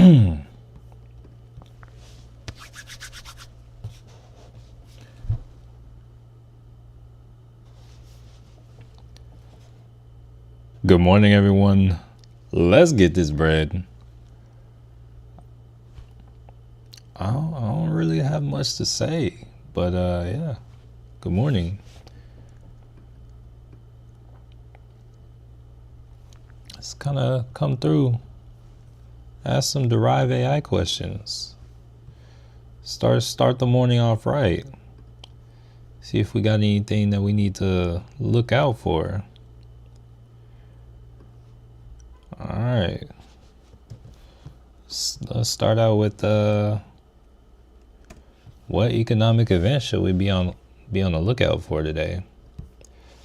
Good morning, everyone. Let's get this bread. I don't really have much to say, but yeah. Good morning. Let's kind of come through, ask some Derive AI questions. Start the morning off right. See if we got anything that we need to look out for. All right. Let's start out with what economic event should we be on the lookout for today?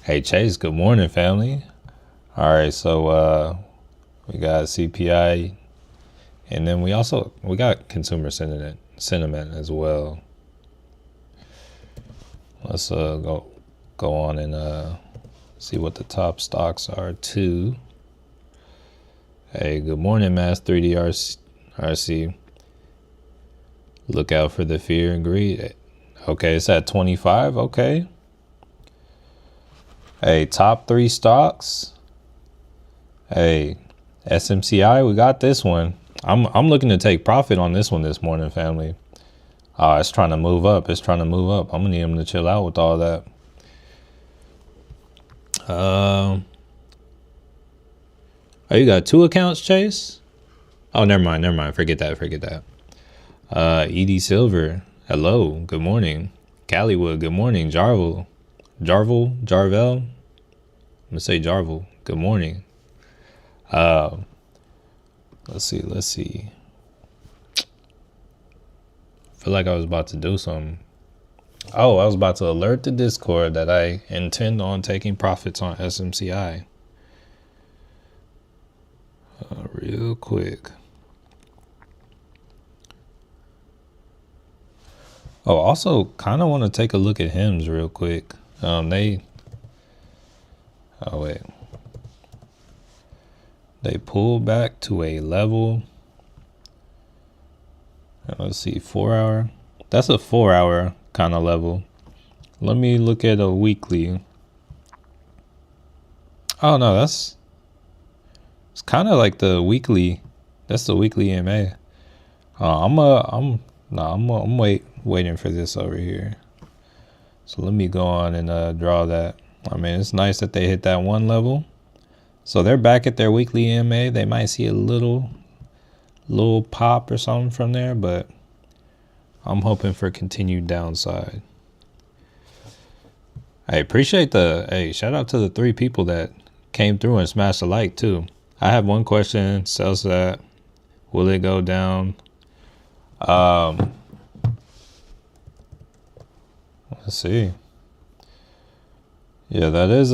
Hey Chase, good morning, family. All right, so we got CPI, and then we got consumer sentiment as well. Let's go on and see what the top stocks are too. Hey, good morning, Mass 3D RC. Look out for the fear and greed. Okay, it's at 25. Okay. Hey, top 3 stocks. Hey, SMCI, we got this one. I'm looking to take profit on this one this morning, family. It's trying to move up. I'm gonna need him to chill out with all that. Oh, you got 2 accounts, Chase? Oh, never mind. Forget that. ED Silver, hello, good morning. Calliewood, good morning. Jarvel. I'm gonna say Jarvel, good morning. Let's see. Feel like I was about to do something. Oh, I was about to alert the Discord that I intend on taking profits on SMCI. Real quick. Oh, also kind of want to take a look at HIMS real quick. They pulled back to a level. Let's see, 4 hour. That's a 4 hour kind of level. Let me look at a weekly. Oh no, it's kind of like the weekly. That's the weekly EMA. I'm waiting for this over here. So let me go on and draw that. I mean, it's nice that they hit that one level. So they're back at their weekly EMA. They might see a little pop or something from there, but I'm hoping for continued downside. I appreciate shout out to the 3 people that came through and smashed a like too. I have one question. Sells that. Will it go down? Let's see. Yeah, that is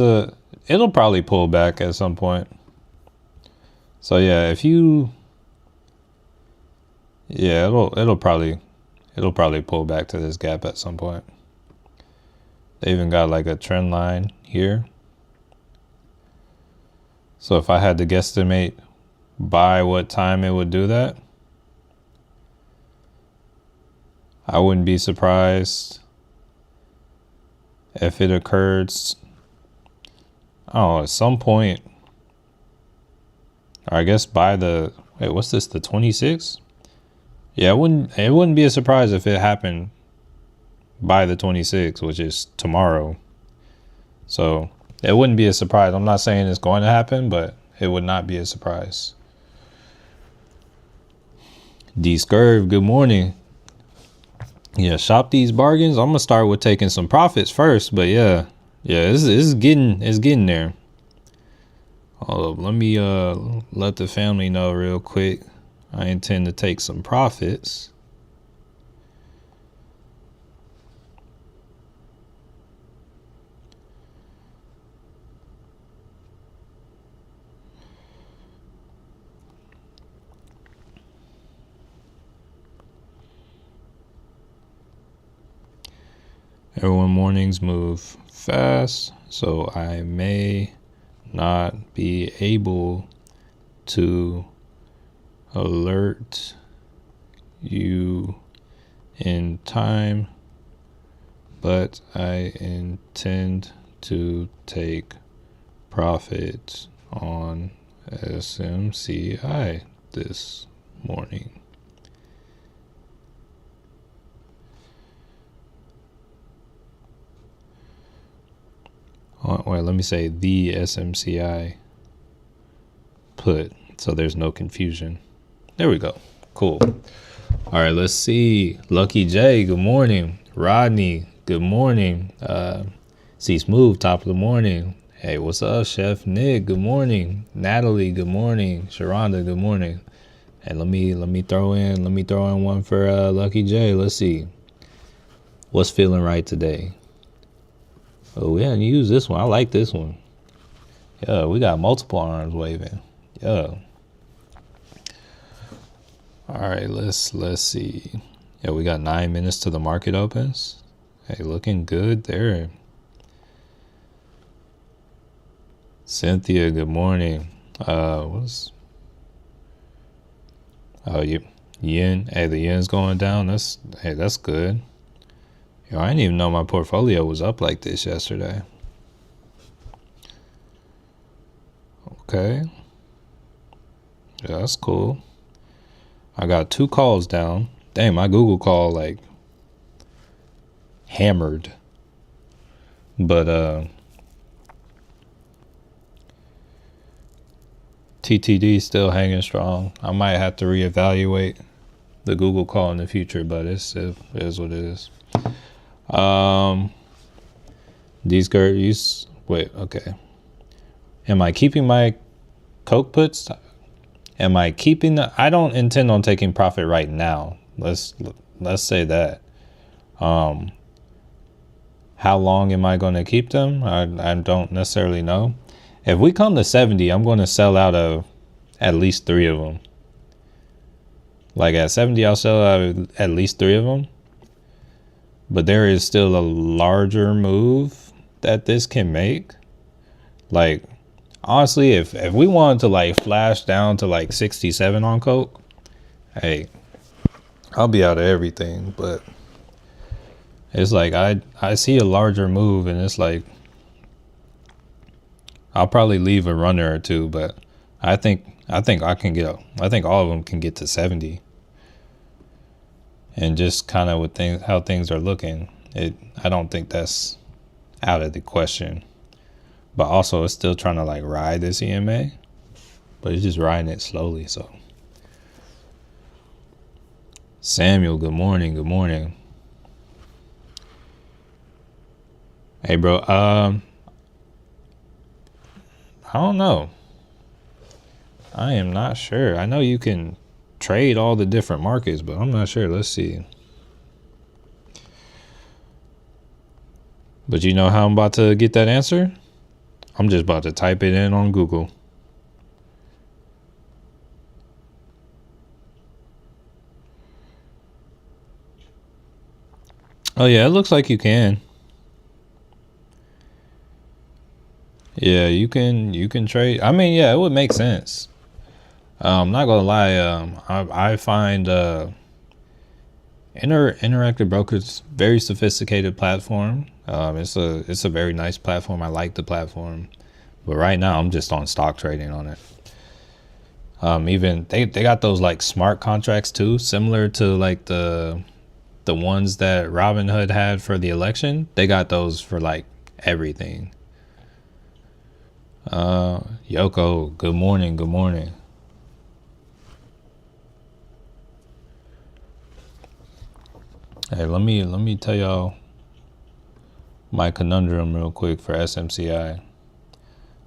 it'll probably pull back at some point. So yeah, it'll probably pull back to this gap at some point. They even got like a trend line here. So if I had to guesstimate by what time it would do that, I wouldn't be surprised if it occurred, at some point, or I guess by what's this, the 26th? Yeah, it wouldn't be a surprise if it happened by the 26th, which is tomorrow. So it wouldn't be a surprise. I'm not saying it's going to happen, but it would not be a surprise. D-Scurv, good morning. Yeah, shop these bargains. I'm gonna start with taking some profits first, but yeah, it's getting there. Hold up, let me let the family know real quick. I intend to take some profits. Everyone, mornings move fast, so I may not be able to alert you in time, but I intend to take profits on SMCI this morning. Wait, let me say the SMCI put, so there's no confusion. There we go. Cool. All right, let's see. Lucky J, good morning. Rodney, good morning. See Smooth, top of the morning. Hey, what's up, Chef Nick? Good morning. Natalie, good morning. Sharonda, good morning. And let me throw in one for Lucky J. Let's see. What's feeling right today? Oh, we hadn't used this one. I like this one. Yeah, we got multiple arms waving. Yeah. All right, let's see. Yeah, we got 9 minutes to the market opens. Hey, looking good there. Cynthia, good morning. Yen. Hey, the yen's going down. That's good. Yo, I didn't even know my portfolio was up like this yesterday. Okay. Yeah, that's cool. I got 2 calls down. Dang, my Google call like hammered. But TTD still hanging strong. I might have to reevaluate the Google call in the future, but it is what it is. These girls, wait, okay. Am I keeping my Coke puts? I don't intend on taking profit right now. Let's say that. How long am I going to keep them? I don't necessarily know. If we come to 70, I'm going to sell out of at least 3 of them. Like at 70, I'll sell out of at least 3 of them. But there is still a larger move that this can make. Like, honestly, if we wanted to like flash down to like 67 on Coke, hey, I'll be out of everything. But it's like I see a larger move, and it's like I'll probably leave a runner or 2, but I think I think all of them can get to 70. And just kind of with how things are looking, I don't think that's out of the question. But also, it's still trying to like ride this EMA, but it's just riding it slowly. So, Samuel, good morning. Good morning. Hey, bro. I don't know. I am not sure. I know you can trade all the different markets, but I'm not sure. Let's see. But you know how I'm about to get that answer? I'm just about to type it in on Google. Oh yeah, it looks like you can. Yeah, you can trade. I mean, yeah, it would make sense. I'm not gonna lie. I find Interactive Brokers very sophisticated platform. It's a very nice platform. I like the platform, but right now I'm just on stock trading on it. Even they got those like smart contracts too, similar to like the ones that Robinhood had for the election. They got those for like everything. Yoko, good morning. Good morning. Hey, let me tell y'all my conundrum real quick for SMCI.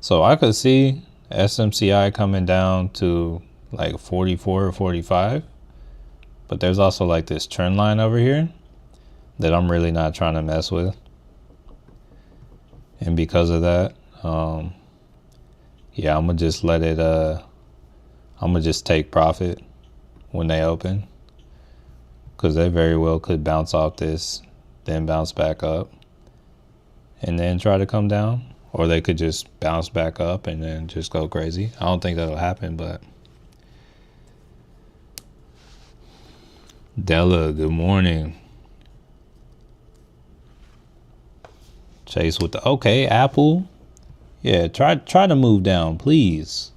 So I could see SMCI coming down to like 44 or 45, but there's also like this trend line over here that I'm really not trying to mess with. And because of that, yeah, I'm gonna just let it, I'm gonna just take profit when they open, because they very well could bounce off this, then bounce back up, and then try to come down. Or they could just bounce back up and then just go crazy. I don't think that'll happen, but Della, good morning. Chase with the okay, Apple. Yeah, try to move down, please.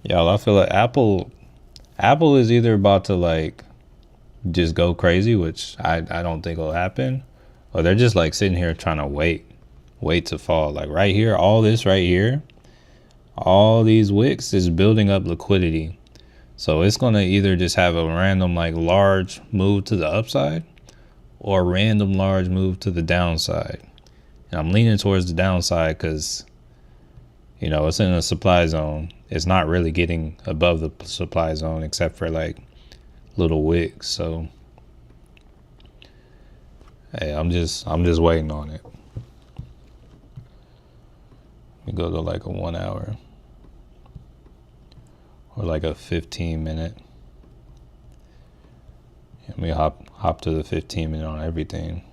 Y'all, I feel like Apple is either about to like just go crazy, which I don't think will happen, or they're just like sitting here trying to wait to fall. Like right here, all this right here, all these wicks is building up liquidity. So it's gonna either just have a random like large move to the upside or a random large move to the downside. And I'm leaning towards the downside because, you know, it's in a supply zone. It's not really getting above the supply zone except for like little wicks. So hey, I'm just waiting on it. We go to like a 1 hour or like a 15-minute. Let me hop to the 15-minute on everything.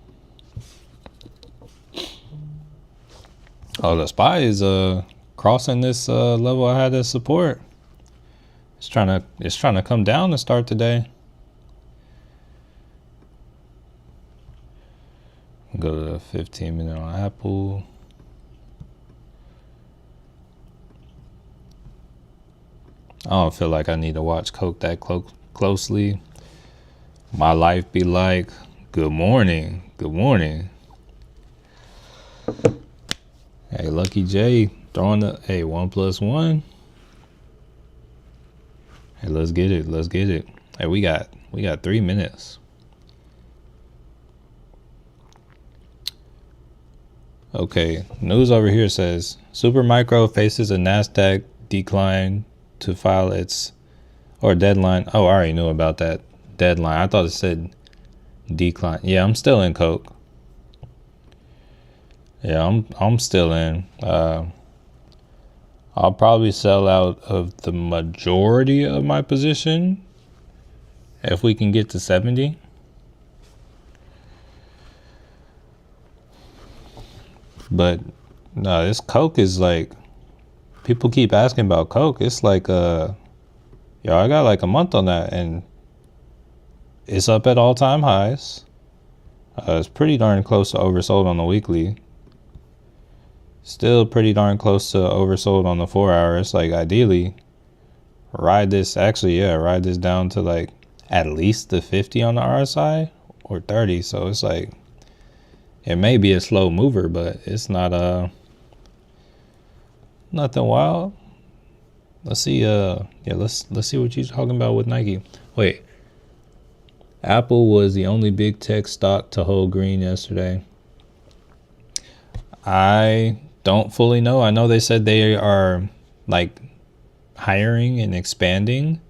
Oh, the SPY is crossing this level I had as support. It's trying to come down to start the day. Go to the 15-minute on Apple. I don't feel like I need to watch Coke that closely. My life be like, good morning, good morning. Hey, Lucky J throwing the 1+1. Hey, let's get it. Hey, we got 3 minutes. Okay, news over here says Supermicro faces a NASDAQ decline to file its deadline. Oh, I already knew about that deadline. I thought it said decline. Yeah, I'm still in Coke. Yeah, I'm still in. I'll probably sell out of the majority of my position if we can get to 70. But no, this Coke is like, people keep asking about Coke. It's like I got like a month on that and it's up at all-time highs. It's pretty darn close to oversold on the weekly. Still pretty darn close to oversold on the 4 hour. It's like ideally ride this down to like at least the 50 on the RSI or 30. So it's like it may be a slow mover, but it's not nothing wild. Let's see let's see what you're talking about with Nike. Wait. Apple was the only big tech stock to hold green yesterday. I don't fully know. I know they said they are like hiring and expanding,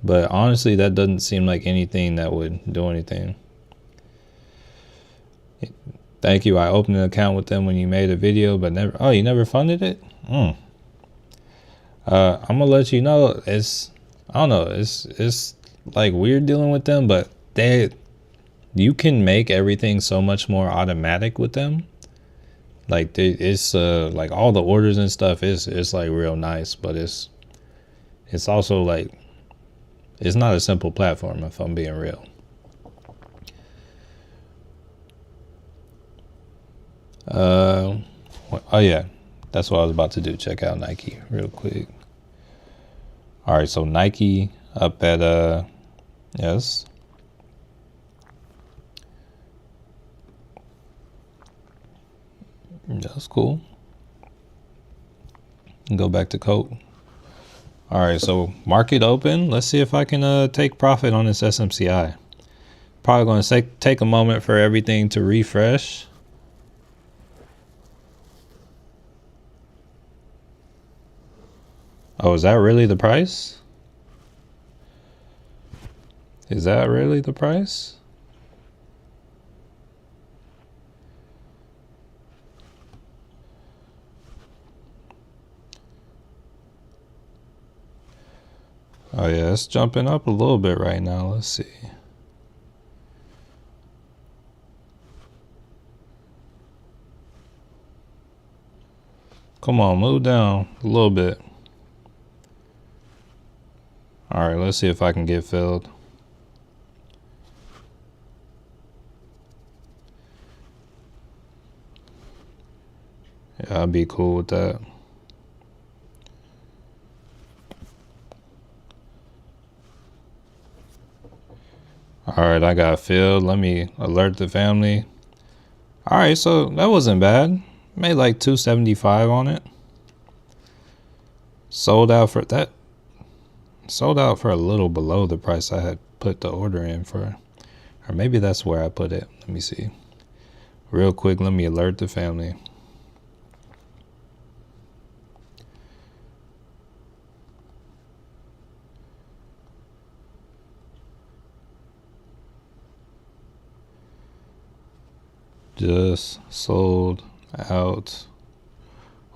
but honestly, that doesn't seem like anything that would do anything. Thank you. I opened an account with them when you made a video, but never. Oh, you never funded it? I'm gonna let you know. I don't know. It's like weird dealing with them, but you can make everything so much more automatic with them. Like it's like all the orders and stuff is like real nice, but it's also like it's not a simple platform if I'm being real. Oh yeah, that's what I was about to do. Check out Nike real quick. All right, so Nike up at yes. That's cool. Go back to Coke. All right, so market open. Let's see if I can take profit on this SMCI. Probably going to take a moment for everything to refresh. Oh, is that really the price? Is that really the price? Oh yeah, it's jumping up a little bit right now. Let's see. Come on, move down a little bit. All right, let's see if I can get filled. Yeah, I'd be cool with that. All right, I got filled. Let me alert the family. All right, so that wasn't bad. Made like 275 on it. Sold out for that. Sold out for a little below the price I had put the order in for. Or maybe that's where I put it. Let me see. Real quick, let me alert the family. Just sold out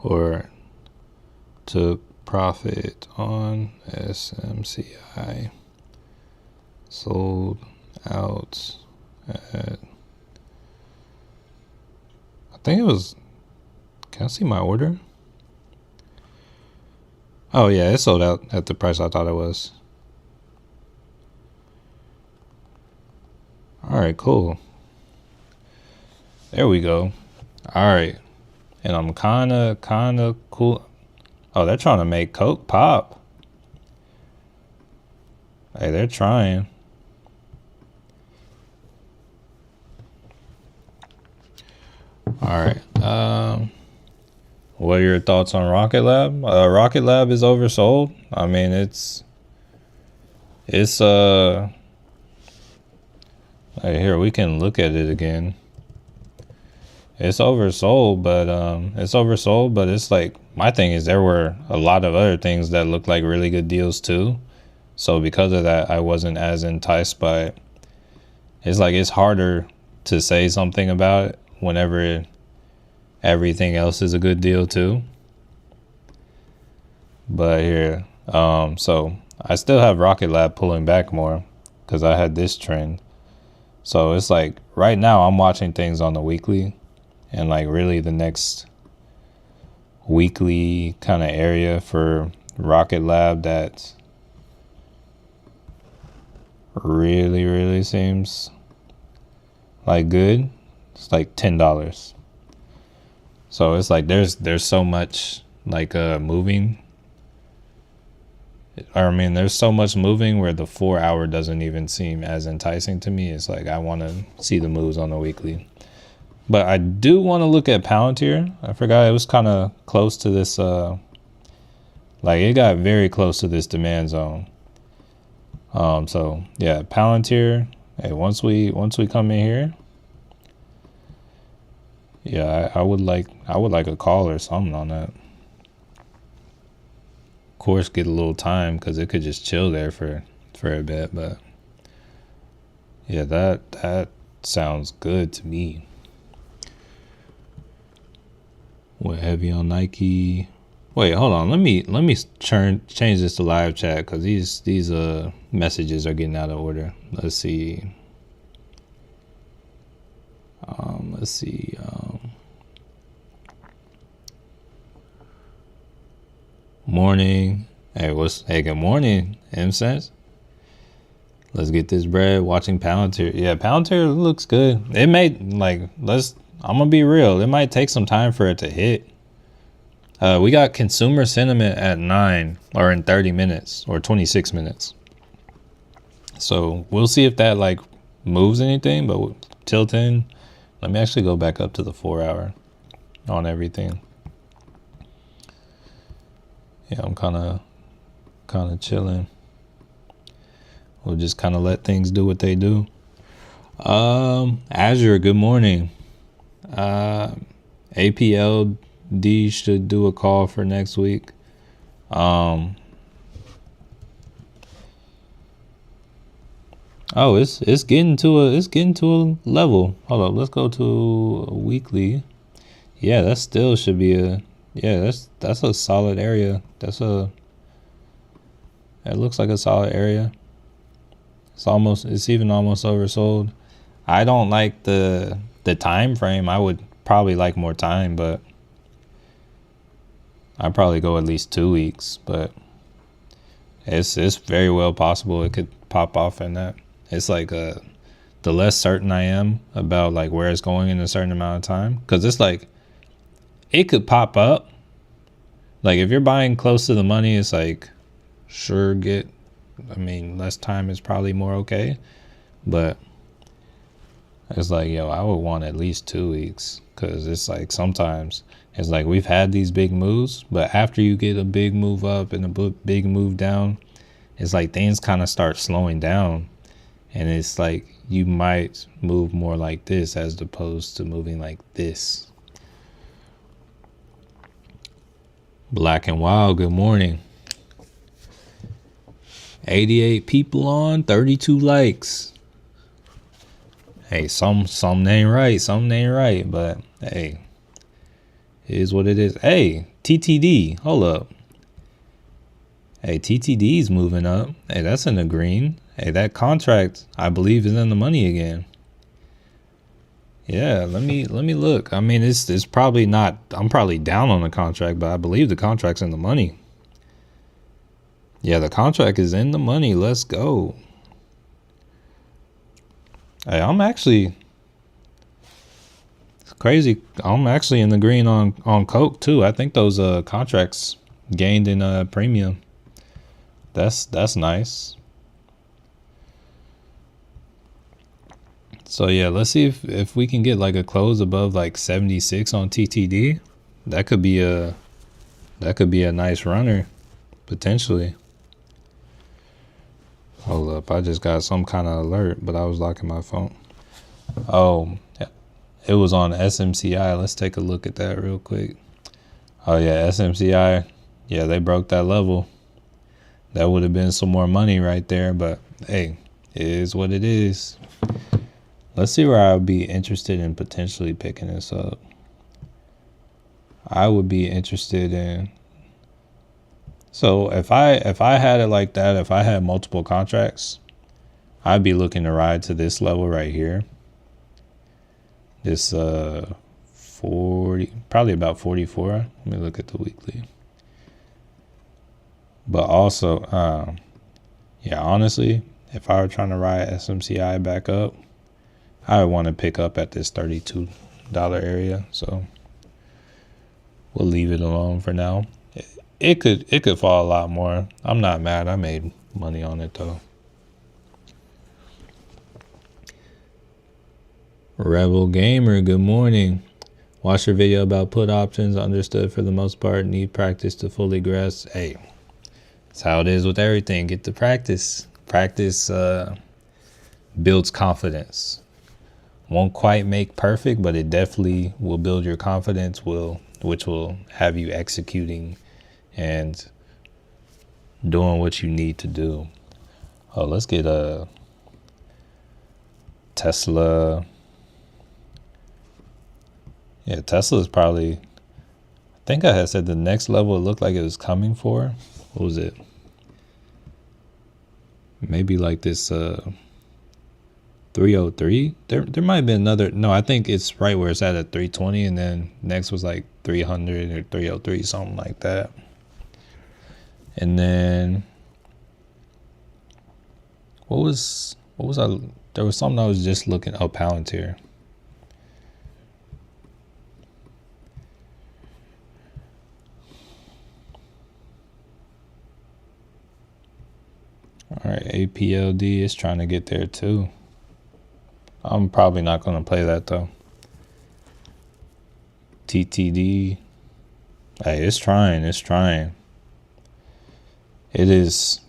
or took profit on SMCI. Sold out at, I think it was, can I see my order? Oh yeah, it sold out at the price I thought it was. All right, cool. There we go. All right. And I'm kind of cool. Oh, they're trying to make Coke pop. Hey, they're trying. All right. What are your thoughts on Rocket Lab? Rocket Lab is oversold. I mean, it's hey, here we can look at it again. It's oversold, but it's like, my thing is there were a lot of other things that looked like really good deals too. So because of that, I wasn't as enticed by it. It's like, it's harder to say something about it whenever everything else is a good deal too. But here, so I still have Rocket Lab pulling back more because I had this trend. So it's like, right now I'm watching things on the weekly. And like really the next weekly kind of area for Rocket Lab that really seems like good, it's like $10. So it's like there's so much like moving. I mean, there's so much moving where the 4 hour doesn't even seem as enticing to me. It's like I want to see the moves on the weekly. But I do want to look at Palantir. I forgot it was kind of close to this, like it got very close to this demand zone. So yeah, Palantir. Hey, once we come in here, yeah, I would like a call or something on that. Of course, get a little time because it could just chill there for a bit. But yeah, that sounds good to me. What, heavy on Nike? Wait, hold on. Let me change this to live chat because these messages are getting out of order. Let's see. Morning. Hey, good morning, M-Sense. Let's get this bread. Watching Palantir. Yeah, Palantir looks good. It may, like, I'm gonna be real. It might take some time for it to hit. We got consumer sentiment at 9 or in 30 minutes or 26 minutes. So we'll see if that like moves anything. But till then, let me actually go back up to the 4 hour on everything. Yeah, I'm kind of chilling. We'll just kind of let things do what they do. Azure, good morning. APLD should do a call for next week. Oh, it's getting to a level. Hold up, let's go to a weekly. Yeah, that still should be that's a solid area. It looks like a solid area. It's even almost oversold. I don't like the time frame. I would probably like more time, but I'd probably go at least 2 weeks. But it's very well possible it could pop off in that. It's like the less certain I am about like where it's going in a certain amount of time, because it's like it could pop up. Like if you're buying close to the money, it's like, sure, less time is probably more okay. But it's like, yo, I would want at least 2 weeks, because it's like sometimes it's like we've had these big moves, but after you get a big move up and a big move down, it's like things kind of start slowing down, and it's like you might move more like this as opposed to moving like this. Black and Wild, good morning. 88 people on, 32 likes. Hey, some ain't right, but hey, it is what it is. Hey, TTD, hold up. Hey, TTD's moving up. Hey, that's in the green. Hey, that contract, I believe, is in the money again. Yeah, let me look. I mean, it's probably not. I'm probably down on the contract, but I believe the contract's in the money. Yeah, the contract is in the money. Let's go. Hey, it's crazy. I'm actually in the green on Coke too. I think those contracts gained in premium. That's nice. So yeah, let's see if we can get like a close above like 76 on TTD. That could be a nice runner, potentially. Hold up, I just got some kind of alert, but I was locking my phone. Oh, it was on SMCI. Let's take a look at that real quick. Oh yeah, SMCI. Yeah, they broke that level. That would have been some more money right there, but hey, it is what it is. Let's see where I would be interested in potentially picking this up. I would be interested in. So if I had it like that, if I had multiple contracts, I'd be looking to ride to this level right here. This 40, probably about 44. Let me look at the weekly. But also, yeah, honestly, if I were trying to ride SMCI back up, I would want to pick up at this $32 area. So we'll leave it alone for now. It could fall a lot more. I'm not mad. I made money on it though. Rebel Gamer, good morning. Watch your video about put options. Understood for the most part. Need practice to fully grasp. Hey, that's how it is with everything. Get to practice. Practice builds confidence. Won't quite make perfect, but it definitely will build your confidence, which will have you executing and doing what you need to do. Oh, let's get a Tesla. Yeah, Tesla is probably, I think I had said the next level it looked like it was coming for. What was it? Maybe like this 303. There might have been another. No, I think it's right where it's at 320, and then next was like 300 or 303, something like that. And then what was I? There was something I was just looking. Oh, Palantir. All right, APLD is trying to get there too. I'm probably not going to play that though. TTD. Hey, it's trying. It is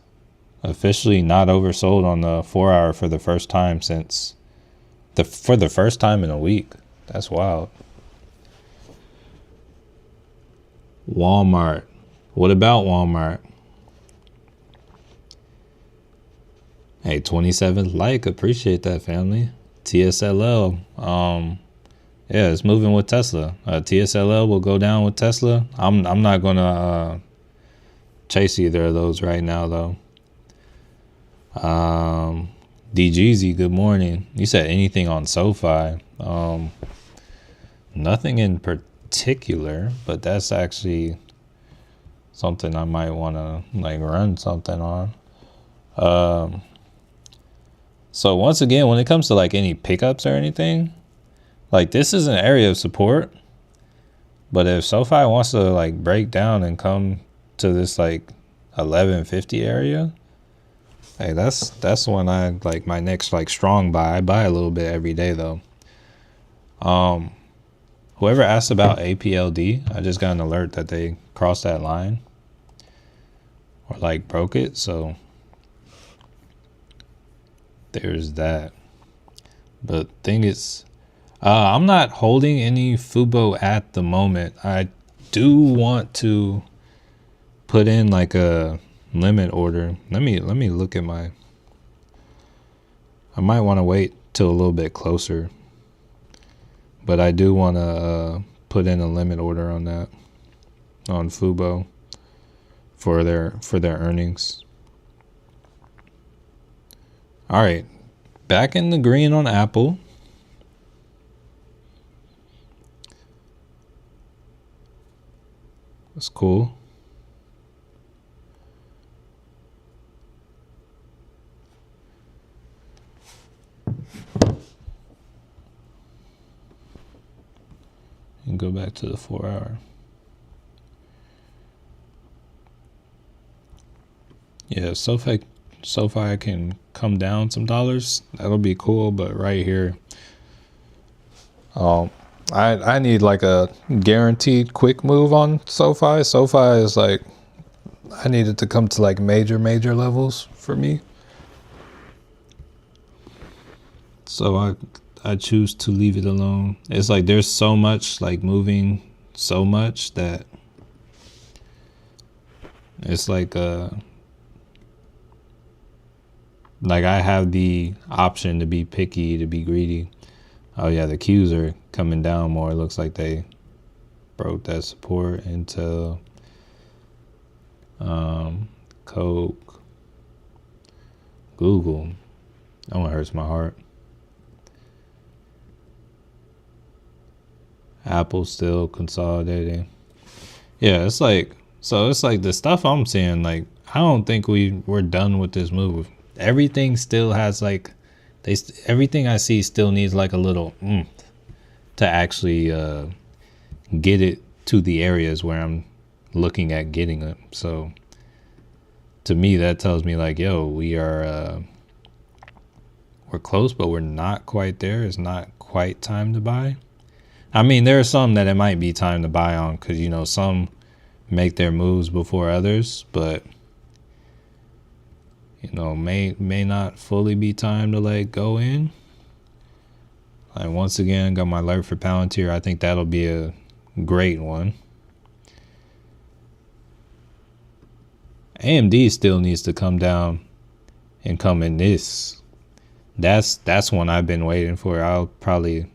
officially not oversold on the 4 hour for the first time for the first time in a week. That's wild. Walmart. What about Walmart? Hey, 27th like. Appreciate that, family. TSLL. Yeah, it's moving with Tesla. TSLL will go down with Tesla. I'm not gonna chase either of those right now though. DGZ, good morning. You said anything on SoFi? Nothing in particular, but that's actually something I might want to like run something on. So once again, when it comes to like any pickups or anything, like this is an area of support, But if SoFi wants to like break down and come to this like 1150 area, hey, that's when I like my next like strong buy. I buy a little bit every day though. Whoever asked about APLD, I just got an alert that they crossed that line or like broke it. So there's that. But thing is, I'm not holding any Fubo at the moment. I do want to put in like a limit order. Let me look at my. I might want to wait till a little bit closer, but I do want to put in a limit order on that on Fubo for their earnings. All right, back in the green on Apple. That's cool. And go back to the 4 hour. Yeah, SoFi can come down some dollars. That'll be cool. But right here, I need like a guaranteed quick move on SoFi. SoFi is like, I need it to come to like major levels for me. So I choose to leave it alone. It's like there's so much like moving so much that it's like I have the option to be picky, to be greedy. Oh yeah, the Qs are coming down more. It looks like they broke that support into Coke, Google. That one hurts my heart. Apple still consolidating. Yeah, it's like the stuff I'm seeing, like I don't think we're done with this move. Everything still has like everything I see still needs like a little to actually get it to the areas where I'm looking at getting it. So to me that tells me like, yo, we're close, but we're not quite there. It's not quite time to buy. I mean, there are some that it might be time to buy on because, you know, some make their moves before others, but, you know, may not fully be time to like go in. Like once again, got my alert for Palantir. I think that'll be a great one. AMD still needs to come down and come in this. That's one I've been waiting for. I'll probably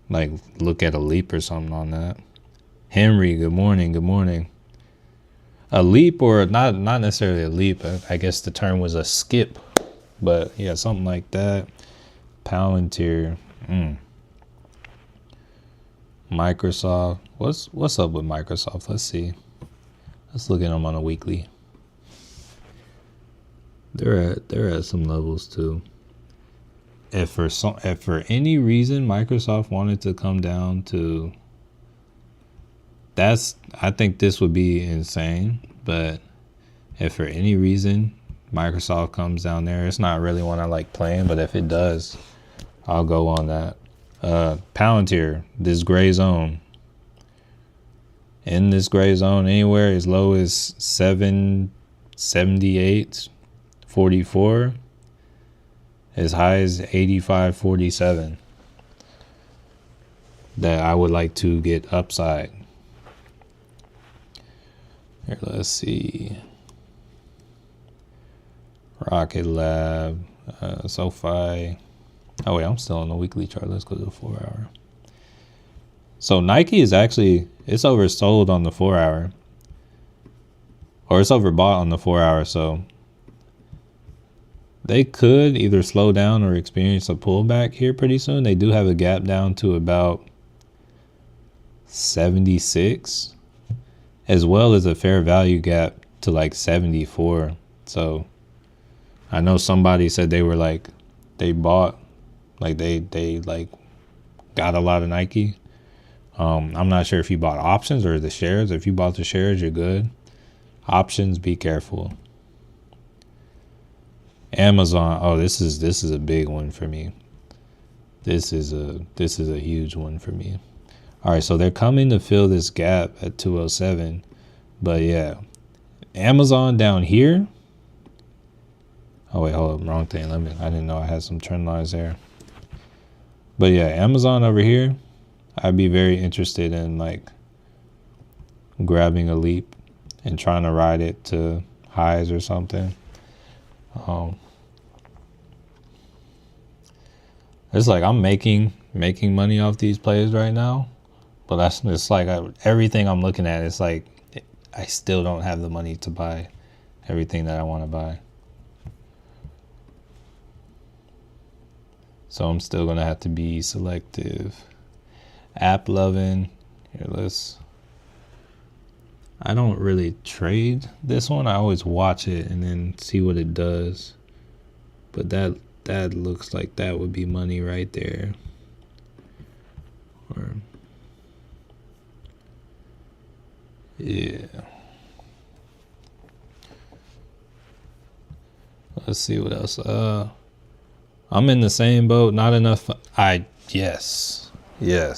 like look at a leap or something on that. Henry, good morning. A leap, or not necessarily a leap. I guess the term was a skip, but yeah, something like that. Palantir, Microsoft. What's up with Microsoft? Let's see. Let's look at them on a weekly. They're at some levels too. If for any reason Microsoft wanted to come down to, I think this would be insane. But if for any reason Microsoft comes down there, it's not really one I like playing, but if it does, I'll go on that. Palantir, this gray zone. In this gray zone, anywhere as low as 778.44. As high as 85.47 that I would like to get upside. Here, let's see. Rocket Lab, SoFi. Oh wait, I'm still on the weekly chart. Let's go to the 4 hour. So Nike is actually, it's oversold on the 4 hour. Or it's overbought on the 4 hour, so they could either slow down or experience a pullback here pretty soon. They do have a gap down to about 76, as well as a fair value gap to like 74. So I know somebody said they were like, they bought, like they like got a lot of Nike. I'm not sure if you bought options or the shares. If you bought the shares, you're good. Options, be careful. Amazon. Oh, this is a big one for me. This is a huge one for me. All right, so they're coming to fill this gap at 207. But yeah, Amazon down here. Oh wait, hold up, wrong thing. I didn't know I had some trend lines there. But yeah, Amazon over here, I'd be very interested in like grabbing a leap and trying to ride it to highs or something. It's like I'm making money off these plays right now, but it's like everything I'm looking at, it's like I still don't have the money to buy everything that I want to buy. So I'm still gonna have to be selective. App loving. Here, I don't really trade this one. I always watch it and then see what it does. But that looks like that would be money right there. Or yeah. Let's see what else. I'm in the same boat. Not enough. Yes. Yeah.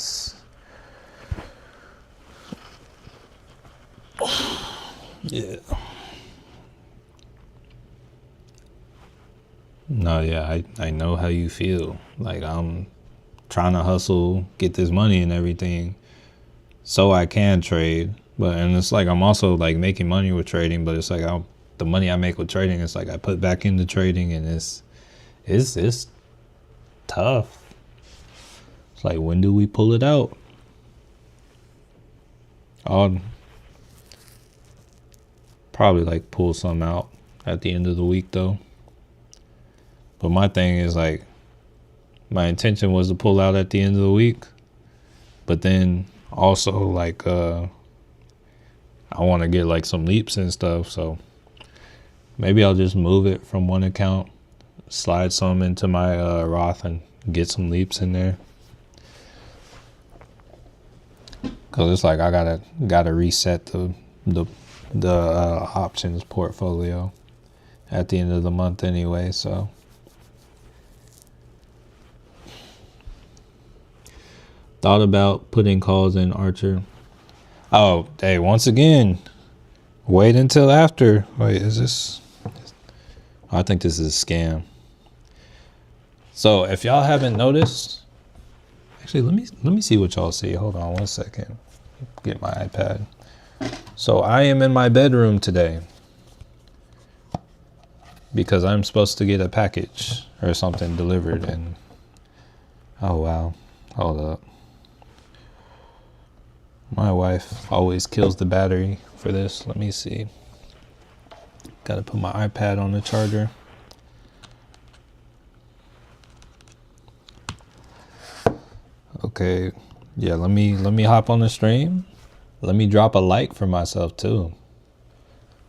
No, yeah, I know how you feel. Like I'm trying to hustle, get this money and everything so I can trade. And it's like I'm also like making money with trading, but it's like the money I make with trading, it's like I put back into trading, and it's tough. It's like, when do we pull it out? I'll probably like pull some out at the end of the week though. But my thing is like, my intention was to pull out at the end of the week, but then also like I want to get like some leaps and stuff, so maybe I'll just move it from one account, slide some into my Roth, and get some leaps in there. Cause it's like I gotta reset the options portfolio at the end of the month anyway. So thought about putting calls in Archer. Oh, hey, once again, wait until after. Wait, is this? I think this is a scam. So if y'all haven't noticed, actually, let me see what y'all see. Hold on 1 second. Get my iPad. So I am in my bedroom today because I'm supposed to get a package or something delivered, and oh wow, hold up. My wife always kills the battery for this. Let me see. Gotta put my iPad on the charger. Okay, yeah, let me hop on the stream. Let me drop a like for myself too.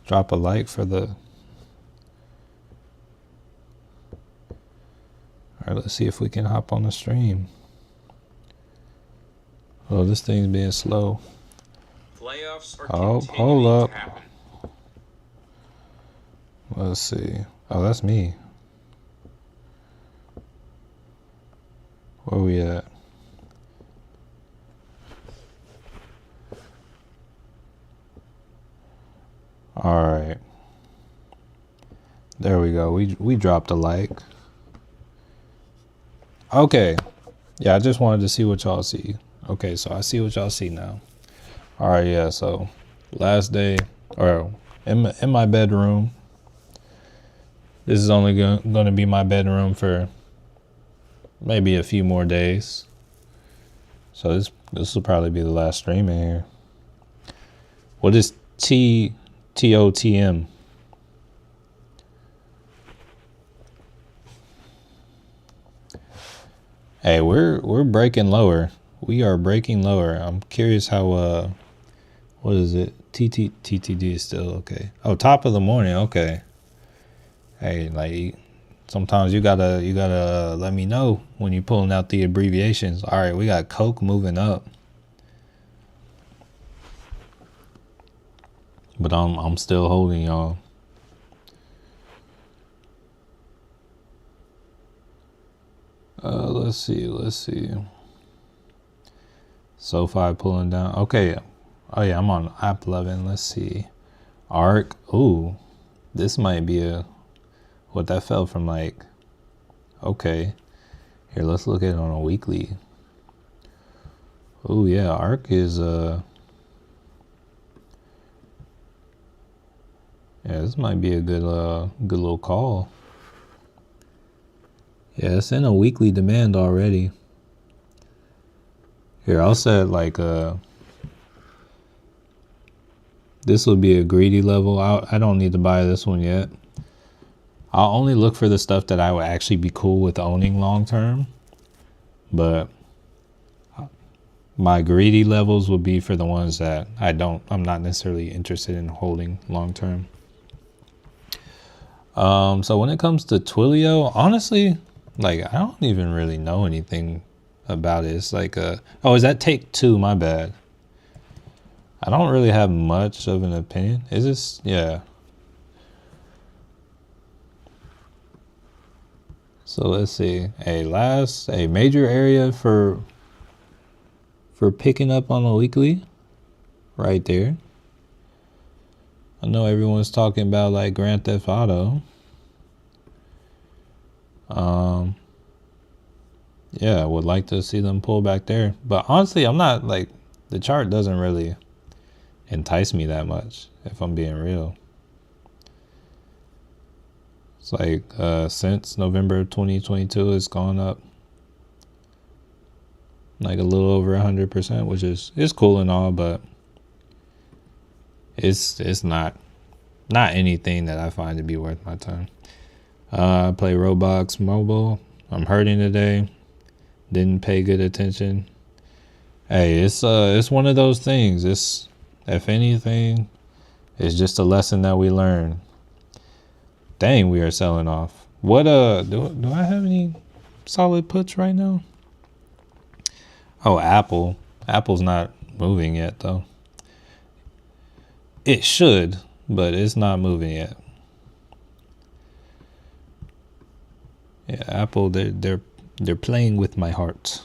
Drop a like for the... Alright, let's see if we can hop on the stream. Oh, this thing's being slow. Playoffs are hold up. to happen. Let's see. Oh, that's me. Where we at? All right. There we go. We dropped a like. Okay. Yeah, I just wanted to see what y'all see. Okay, so I see what y'all see now. All right, yeah, so last day, or in my bedroom. This is only going to be my bedroom for maybe a few more days. So this will probably be the last stream in here. What is TOTM? Hey, we're breaking lower. We are breaking lower. I'm curious how what is it? TTD is still okay. Oh, top of the morning. Okay. Hey, like sometimes you gotta let me know when you're pulling out the abbreviations. All right, we got Coke moving up. but I'm still holding, y'all. Let's see. SoFi pulling down. Okay. Oh yeah, I'm on app 11. Let's see. ARC. Ooh, this might be what that fell from like. Okay. Here, let's look at it on a weekly. Oh yeah, ARC is yeah, this might be a good little call. Yeah, it's in a weekly demand already. Here, I'll set like this will be a greedy level. I don't need to buy this one yet. I'll only look for the stuff that I would actually be cool with owning long term. But my greedy levels would be for the ones that I'm not necessarily interested in holding long term. So when it comes to Twilio, honestly, like I don't even really know anything about it. It's like oh, is that take two? My bad. I don't really have much of an opinion. Is this? Yeah. So let's see. A major area for picking up on a weekly, right there. I know everyone's talking about like Grand Theft Auto. Yeah, I would like to see them pull back there. But honestly, I'm not like, the chart doesn't really entice me that much, if I'm being real. It's like since November 2022, it's gone up like a little over 100%, which is cool and all, but it's not anything that I find to be worth my time. I play Roblox Mobile. I'm hurting today. Didn't pay good attention. Hey, it's one of those things. It's, if anything, it's just a lesson that we learn. Dang, we are selling off. What do I have any solid puts right now? Oh, Apple. Apple's not moving yet though. It should, but it's not moving yet. Yeah, Apple, they're playing with my heart.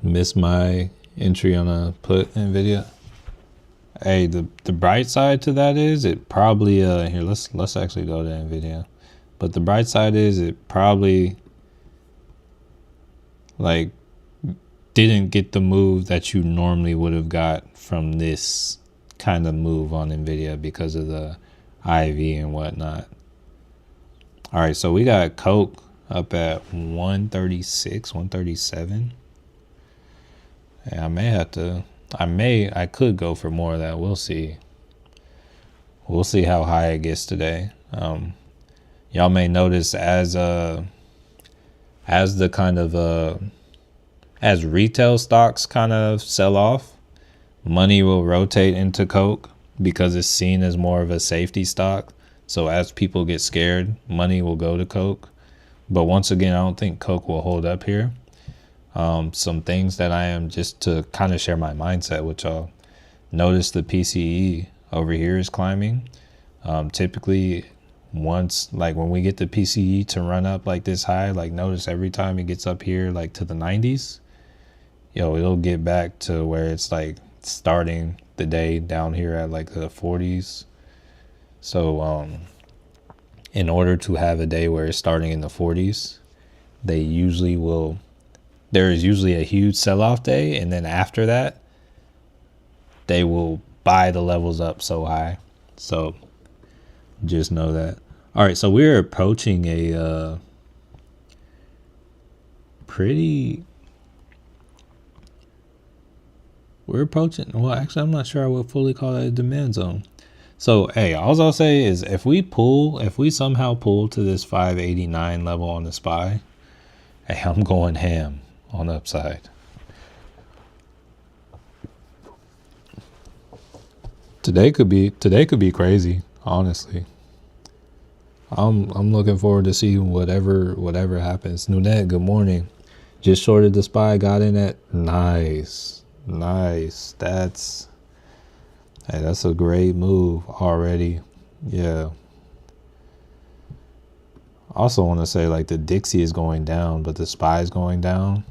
Missed my entry on a put Nvidia. Hey, the bright side to that is it probably here, let's actually go to Nvidia. But the bright side is it probably like didn't get the move that you normally would have got from this kind of move on Nvidia because of the IV and whatnot. All right, so we got Coke up at 136, 137. And I could go for more of that. We'll see. We'll see how high it gets today. Y'all may notice as the kind of as retail stocks kind of sell off, money will rotate into Coke because it's seen as more of a safety stock. So as people get scared, money will go to Coke. But once again, I don't think Coke will hold up here. Some things that I am, just to kind of share my mindset with y'all. Notice the PCE over here is climbing. Typically, once, like when we get the PCE to run up like this high, like notice every time it gets up here like to the 90s, it'll get back to where it's like starting the day down here at like the 40s. So in order to have a day where it's starting in the 40s, there is usually a huge sell-off day, and then after that they will buy the levels up so high. So just know that. All right, so we're approaching a well, actually I'm not sure I would fully call that a demand zone. So hey, all I'll say is if we somehow pull to this 589 level on the SPY, hey, I'm going ham on the upside. Today could be crazy, honestly. I'm looking forward to see whatever happens. Nunette, good morning. Just shorted the SPY, got in at nice. Nice. That's a great move already. Yeah. Also want to say like the Dixie is going down, but the SPY is going down.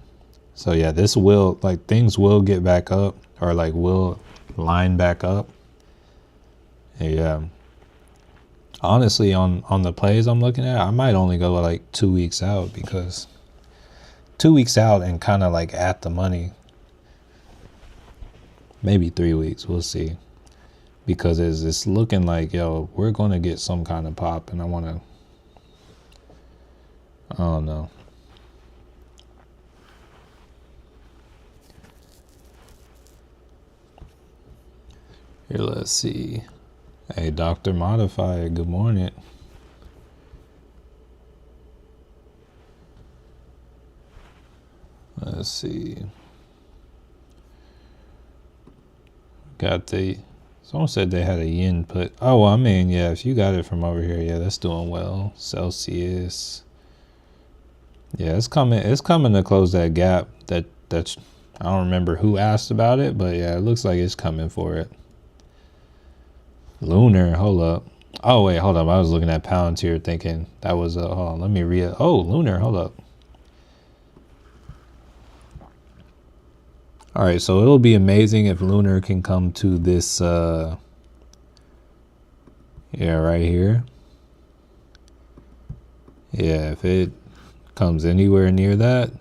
So yeah, this will like things will get back up or like will line back up. Yeah. Honestly, on the plays I'm looking at, I might only go like 2 weeks out because 2 weeks out and kind of like at the money. Maybe 3 weeks, we'll see. Because it's looking like, yo, we're going to get some kind of pop, and I don't know. Here, let's see. Hey, Dr. Modifier, good morning. Let's see. Someone said they had a yen put. Oh, well, I mean, yeah, if you got it from over here, yeah, that's doing well. Celsius. Yeah, it's coming to close that gap. That's I don't remember who asked about it, but yeah, it looks like it's coming for it. Lunar, hold up. Oh wait, hold up. I was looking at pounds here thinking that was hold on, let me read. Oh, lunar, hold up. All right, so it'll be amazing if lunar can come to this yeah, right here. Yeah, if it comes anywhere near that,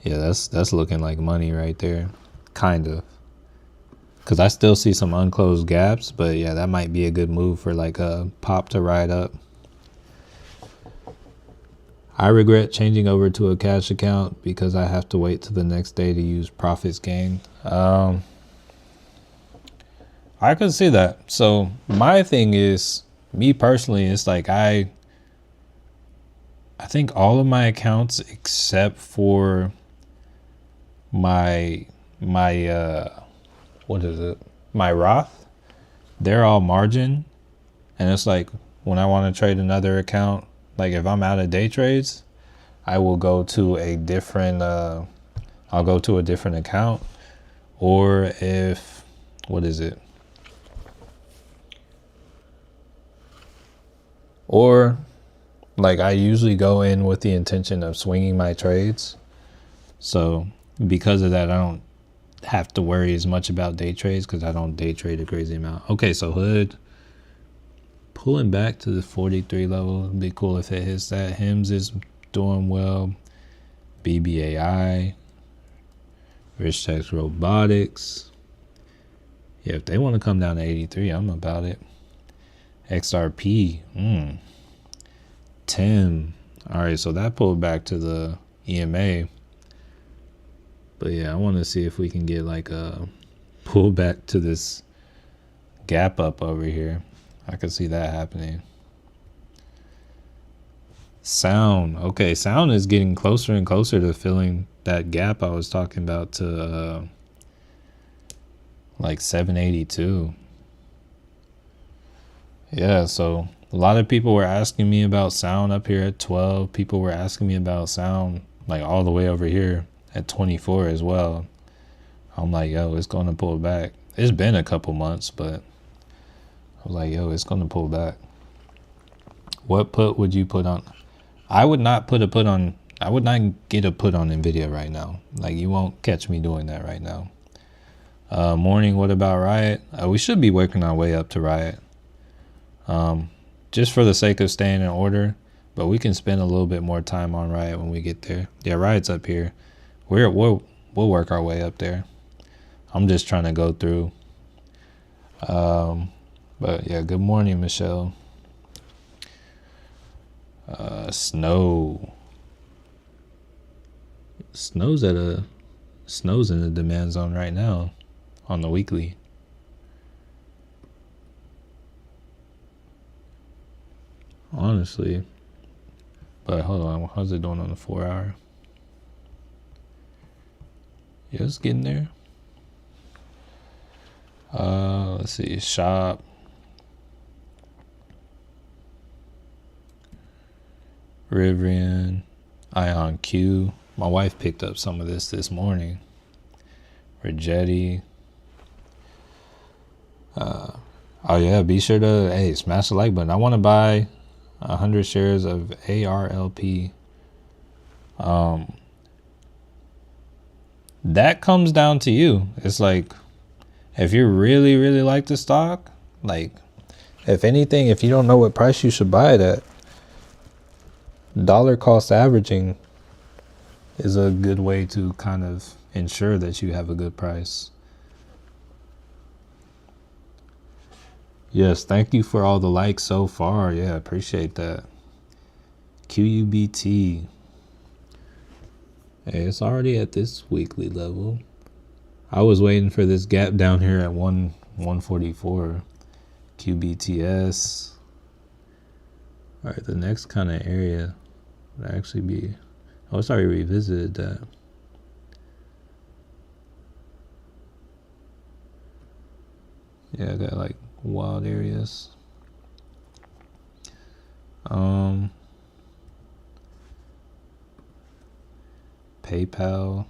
yeah, that's looking like money right there. Kind of. Because I still see some unclosed gaps, but yeah, that might be a good move for like a pop to ride up. I regret changing over to a cash account because I have to wait till the next day to use profits gained. I could see that. So my thing is, me personally, it's like I think all of my accounts except for my what is it? My Roth, they're all margin. And it's like when I want to trade another account, like if I'm out of day trades, I will go to a different I'll go to a different account. Or if what is it? Or like I usually go in with the intention of swinging my trades. So because of that, I don't have to worry as much about day trades because I don't day trade a crazy amount. Okay, so Hood pulling back to the 43 level. It'd be cool if it hits that. Hims is doing well. BBAI, Rich Tex Robotics. Yeah, if they want to come down to 83, I'm about it. XRP, Tim. All right, so that pulled back to the EMA. But yeah, I want to see if we can get like a pull back to this gap up over here. I can see that happening. Sound. Okay, sound is getting closer and closer to filling that gap I was talking about to like 782. Yeah, so a lot of people were asking me about sound up here at 12. People were asking me about sound like all the way over here at 24 as well. I'm like, yo, it's going to pull back. It's been a couple months, but I was like, yo, it's going to pull back. What put would you put on? I would not put a put on. I would not get a put on NVIDIA right now. Like, you won't catch me doing that right now. Morning, what about Riot? We should be working our way up to Riot. Just for the sake of staying in order. But we can spend a little bit more time on Riot when we get there. Yeah, Riot's up here. We'll work our way up there. I'm just trying to go through. But yeah, good morning, Michelle. Snow. Snow's in the demand zone right now on the weekly. Honestly. But hold on, how's it doing on the 4 hour? Yeah, it's getting there. Let's see, shop. Rivian, IonQ. My wife picked up some of this morning. Rigetti. Oh yeah, be sure to smash the like button. I want to buy 100 shares of ARLP. That comes down to you. It's like if you really, really like the stock, like if anything, if you don't know what price you should buy it at, dollar cost averaging is a good way to kind of ensure that you have a good price. Yes, thank you for all the likes so far. Yeah, appreciate that. QUBT. Hey, it's already at this weekly level. I was waiting for this gap down here at 144. QBTS. All right, the next kind of area would actually be. Oh, it's already revisited that. Yeah, I got like wild areas. PayPal.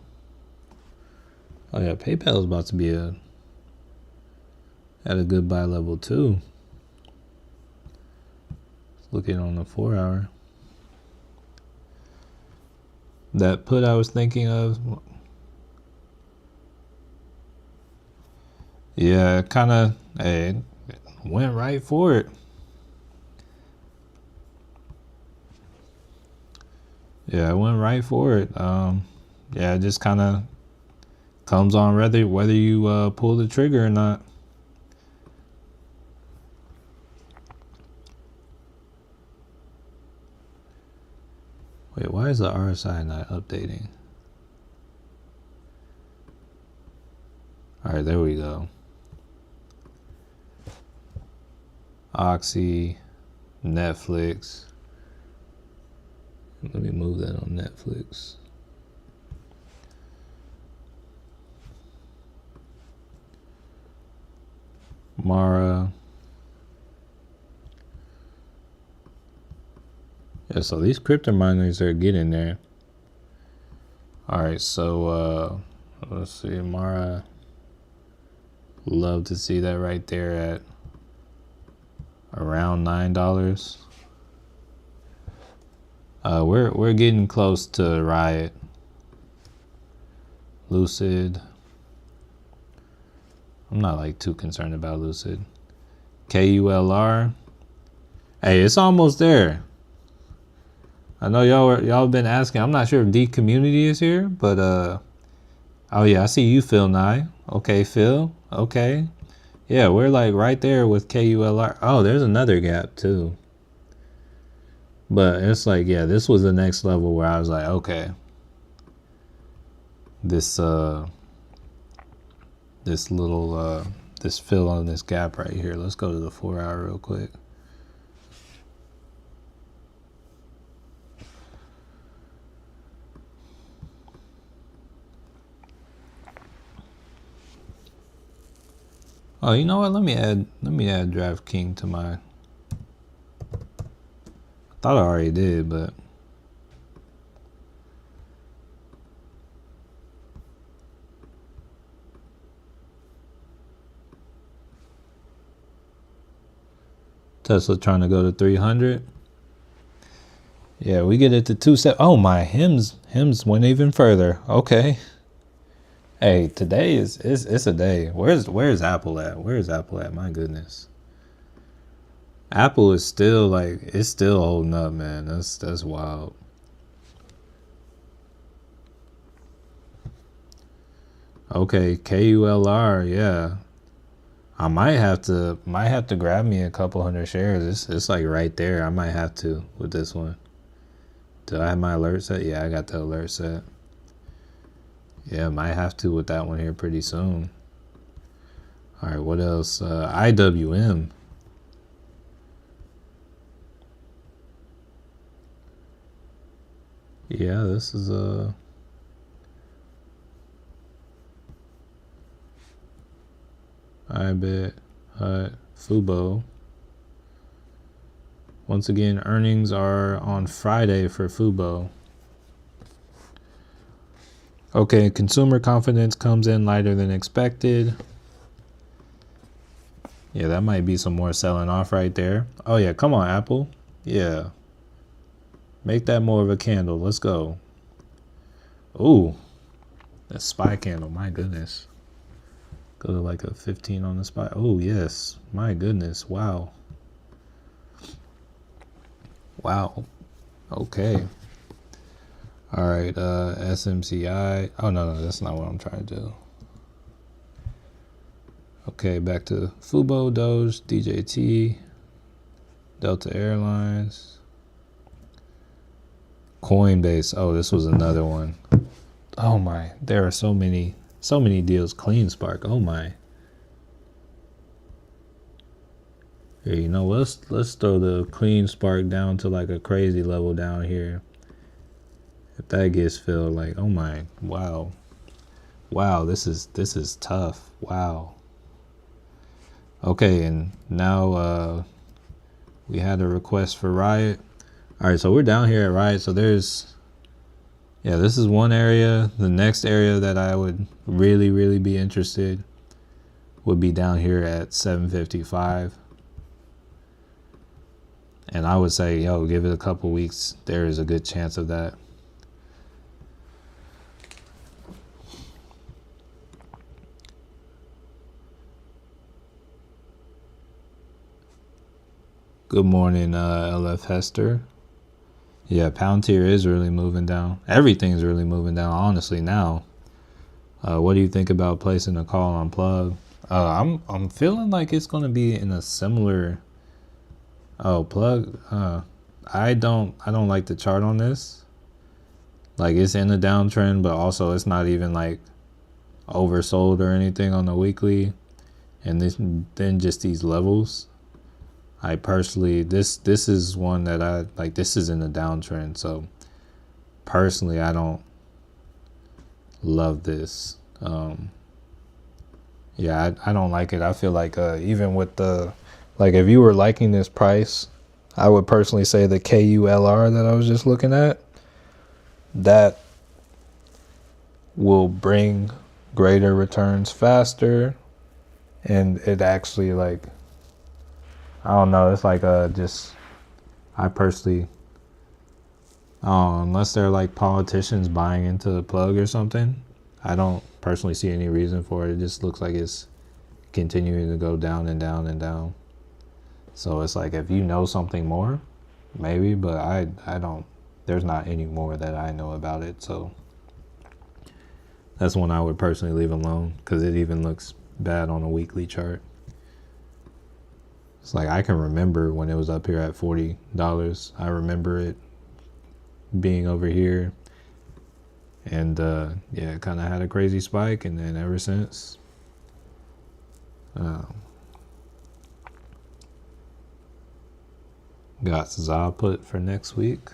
Oh yeah, PayPal is about to be at a good buy level too. Looking on the 4 hour. That put I was thinking of. Yeah, kind of. Went right for it. Yeah, I went right for it. Yeah, it just kind of comes on whether you pull the trigger or not. Wait, why is the RSI not updating? All right, there we go. Oxy, Netflix. Let me move that on Netflix. Mara. Yeah, so these crypto miners are getting there. All right, so let's see, Mara. Love to see that right there at around $9. We're getting close to Riot. Lucid. I'm not like too concerned about Lucid. KULR. Hey, it's almost there. I know y'all been asking. I'm not sure if D Community is here, but oh yeah, I see you, Phil Nye. Okay, Phil. Okay. Yeah, we're like right there with KULR. Oh, there's another gap too. But it's like, yeah, this was the next level where I was like, okay. This little this fill on this gap right here. Let's go to the 4 hour real quick. Oh, you know what? Let me add DraftKings to my. I thought I already did, but Tesla trying to go to 300. Yeah, we get it to 270. Oh, my hymns went even further. Okay. Hey, today it's a day. Where's Apple at? Where's Apple at? My goodness. Apple is still like it's still holding up, man. That's wild. Okay, KULR, yeah. I might have to grab me a couple hundred shares. It's like right there. I might have to with this one. Do I have my alert set? Yeah, I got the alert set. Yeah, might have to with that one here pretty soon. All right, what else? IWM. Yeah, this is I bet Fubo. Once again, earnings are on Friday for Fubo. Okay, consumer confidence comes in lighter than expected. Yeah, that might be some more selling off right there. Oh yeah, come on, Apple. Yeah. Make that more of a candle. Let's go. Ooh, that SPY candle. My goodness. Go to like a 15 on the SPY. Oh yes. My goodness. Wow. Wow. Okay. All right. SMCI. Oh no, that's not what I'm trying to do. Okay, back to Fubo, Doge, DJT, Delta Airlines, Coinbase. Oh, this was another one. Oh my, there are so many deals. Clean Spark. Oh my. Here, you know, let's throw the Clean Spark down to like a crazy level down here. If that gets filled, like, oh my, wow, wow, this is tough. Wow. Okay, and now we had a request for Riot. All right, so we're down here at Riot. So there's, yeah, this is one area. The next area that I would really be interested would be down here at 755. And I would say, yo, give it a couple weeks. There is a good chance of that. Good morning, LF Hester. Yeah, Palantir is really moving down. Everything's really moving down, honestly, now. What do you think about placing a call on Plug? I'm feeling like it's gonna be in a similar. Oh, Plug. I don't like the chart on this. Like, it's in a downtrend, but also it's not even like oversold or anything on the weekly. And then just these levels. I personally, this is one that I like. This is in a downtrend, so personally, I don't love this. Yeah, I don't like it. I feel like even with the, like, if you were liking this price, I would personally say the KULR that I was just looking at, that will bring greater returns faster, and it actually, like, I don't know, it's like just, I personally, unless they're like politicians buying into the Plug or something, I don't personally see any reason for it. It just looks like it's continuing to go down and down and down. So it's like, if you know something more, maybe, but I don't, there's not any more that I know about it. So that's one I would personally leave alone, because it even looks bad on a weekly chart. It's like, I can remember when it was up here at $40. I remember it being over here, and yeah, it kind of had a crazy spike, and then ever since, got ZA put for next week.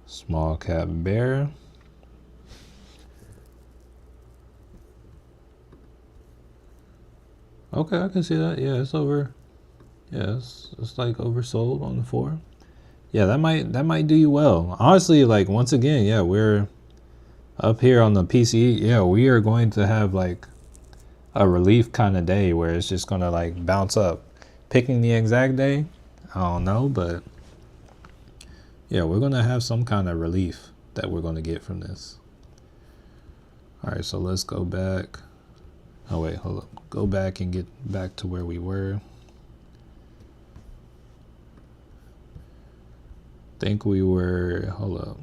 Small cap bear. Okay, I can see that. Yeah, it's over. Yeah, it's like oversold on the 4. Yeah, that might do you well. Honestly, like, once again, yeah, we're up here on the PCE. Yeah, we are going to have like a relief kind of day where it's just gonna like bounce up. Picking the exact day, I don't know, but yeah, we're gonna have some kind of relief that we're gonna get from this. All right, so let's go back. Oh wait, hold up. Go back and get back to where we were. Think we were, hold up.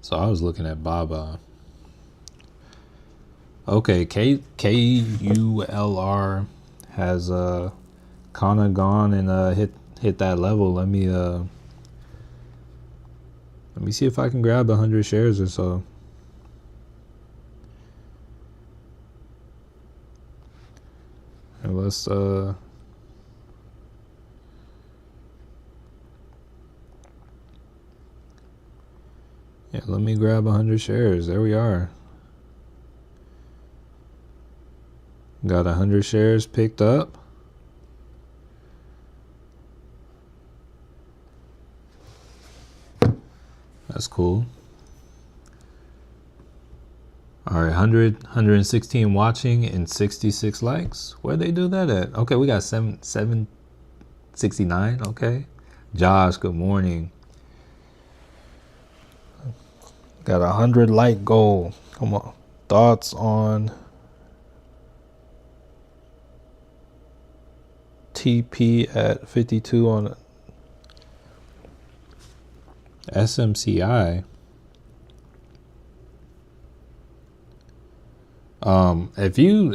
So I was looking at Baba. Okay, KULR has kind of gone and hit that level. Let me see if I can grab 100 shares or so. And let's yeah, let me grab 100 shares. There we are. Got 100 shares picked up. That's cool. All right, 116 watching and 66 likes. Where'd they do that at? Okay, we got 769. Okay. Josh, good morning. Got 100 like goal. Come on. Thoughts on TP at 52 on SMCI? If you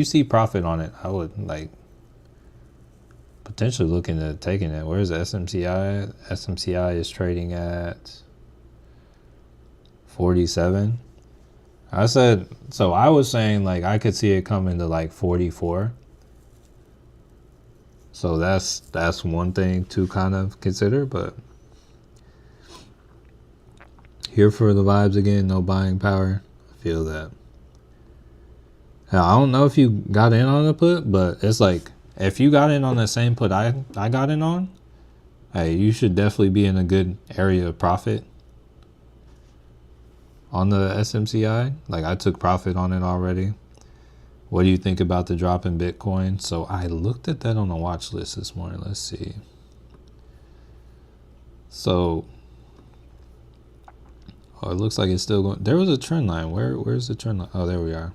see profit on it, I would like potentially look into taking it. Where's the SMCI? SMCI is trading at 47. I was saying like I could see it coming to like 44. So that's one thing to kind of consider, but here for the vibes again, no buying power. I feel that. Now, I don't know if you got in on the put, but it's like if you got in on the same put I got in on, hey, you should definitely be in a good area of profit on the SMCI. Like I took profit on it already. What do you think about the drop in Bitcoin? So I looked at that on the watch list this morning. Let's see. So, it looks like it's still going. There was a trend line. Where's the trend line? Oh, there we are.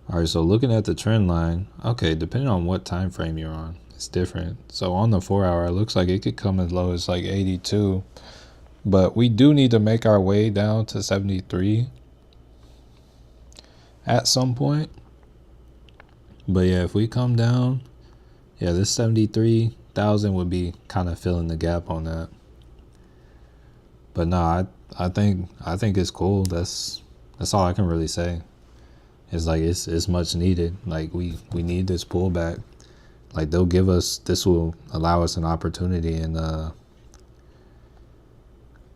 All right, so looking at the trend line, okay, depending on what time frame you're on, it's different. So on the 4 hour, it looks like it could come as low as like 82. But we do need to make our way down to 73 at some point. But yeah, if we come down, yeah, this 73,000 would be kind of filling the gap on that. But no, I think it's cool. That's all I can really say. It's like it's much needed. Like we need this pullback. Like this will allow us an opportunity in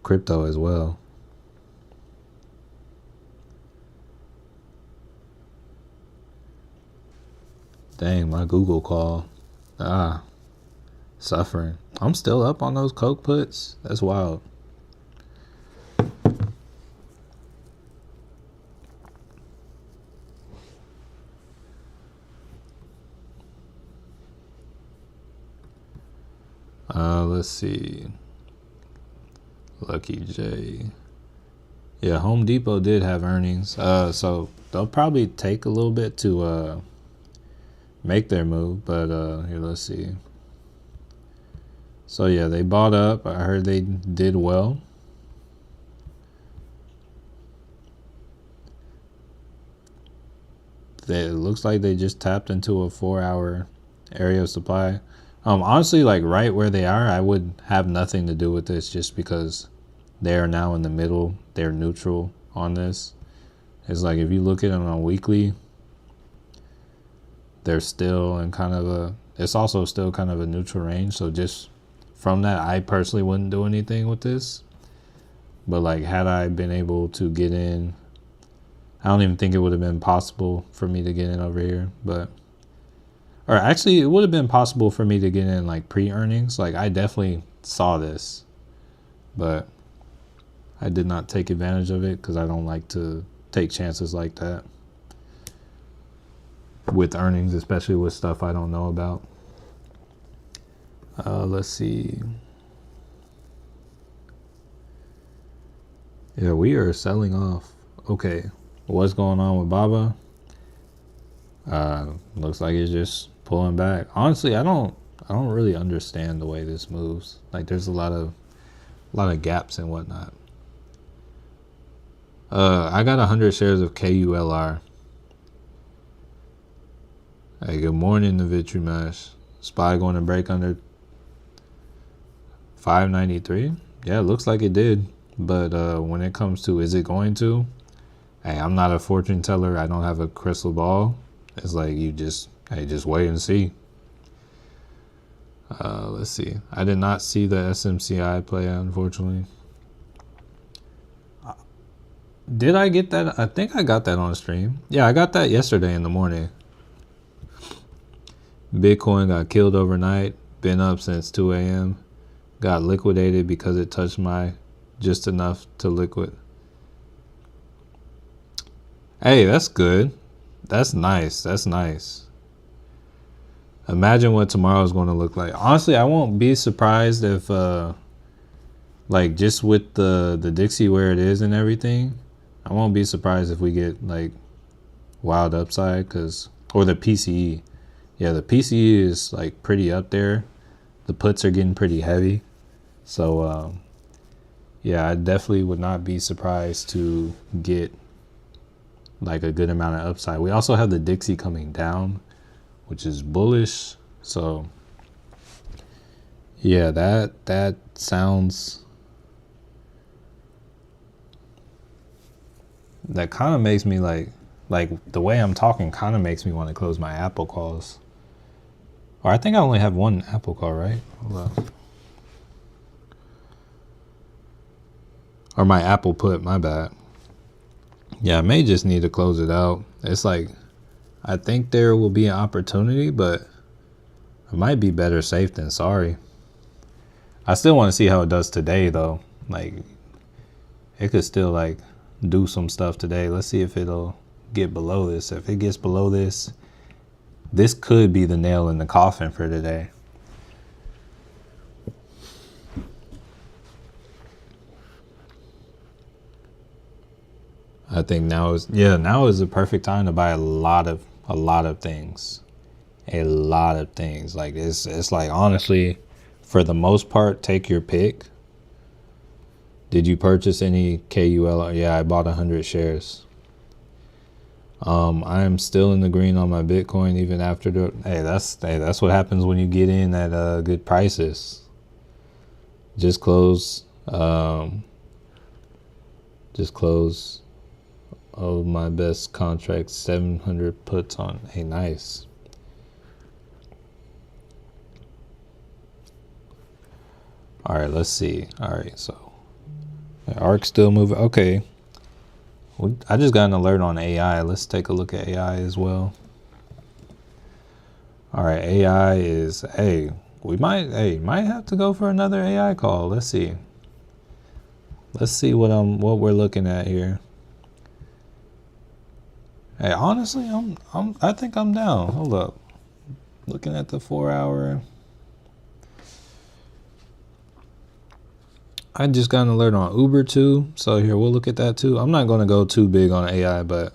crypto as well. Dang, my Google call. Suffering. I'm still up on those Coke puts. That's wild. Let's see. Lucky J. Yeah, Home Depot did have earnings. So they'll probably take a little bit to make their move, but here, let's see. So yeah, they bought up. I heard they did well. It looks like they just tapped into a 4 hour area of supply. Honestly, like right where they are, I would have nothing to do with this just because they are now in the middle. They're neutral on this. It's like if you look at them on weekly, they're still in kind of it's also still kind of a neutral range. So just from that, I personally wouldn't do anything with this. But like had I been able to get in, I don't even think it would have been possible for me to get in over here, or actually it would have been possible for me to get in like pre-earnings. Like I definitely saw this, but I did not take advantage of it because I don't like to take chances like that with earnings, especially with stuff I don't know about. Let's see. Yeah, we are selling off. Okay, what's going on with Baba? Looks like it's just pulling back. Honestly, I don't really understand the way this moves. Like there's a lot of gaps and whatnot. I got 100 shares of KULR. Hey, good morning, the Vitry Mash. SPY going to break under 593. Yeah, it looks like it did. But when it comes to is it going to? Hey, I'm not a fortune teller. I don't have a crystal ball. It's like you just wait and see. Let's see. I did not see the SMCI play out, unfortunately. Did I get that? I think I got that on stream. Yeah, I got that yesterday in the morning. Bitcoin got killed overnight. Been up since 2 a.m. got liquidated because it touched my just enough to liquid. Hey, that's good. That's nice. That's nice. Imagine what tomorrow is going to look like. Honestly, I won't be surprised if like just with the Dixie where it is and everything, I won't be surprised if we get like wild upside or the PCE. Yeah, the PCE is like pretty up there. The puts are getting pretty heavy. So yeah, I definitely would not be surprised to get like a good amount of upside. We also have the Dixie coming down, which is bullish. So yeah, that sounds, that kind of makes me like the way I'm talking kind of makes me want to close my Apple calls. Or I think I only have one Apple call, right? Hold up. Or my Apple put, my bad. Yeah, I may just need to close it out. It's like, I think there will be an opportunity, but it might be better safe than sorry. I still want to see how it does today, though. Like, it could still, like, do some stuff today. Let's see if it'll get below this. If it gets below this, this could be the nail in the coffin for today. I think now is the perfect time to buy a lot of things. A lot of things. Like it's like, honestly, for the most part, take your pick. Did you purchase any KUL? Yeah, I bought 100 shares. I am still in the green on my Bitcoin even after the that's what happens when you get in at good prices. Just close of my best contract, 700 puts on. Hey, nice. All right, let's see. All right, so ARC still moving. Okay, I just got an alert on AI. Let's take a look at AI as well. All right, AI is, hey, we might have to go for another AI call. Let's see what we're looking at here. Hey, honestly, I think I'm down. Hold up. Looking at the 4 hour. I just got an alert on Uber too. So here, we'll look at that too. I'm not going to go too big on AI, but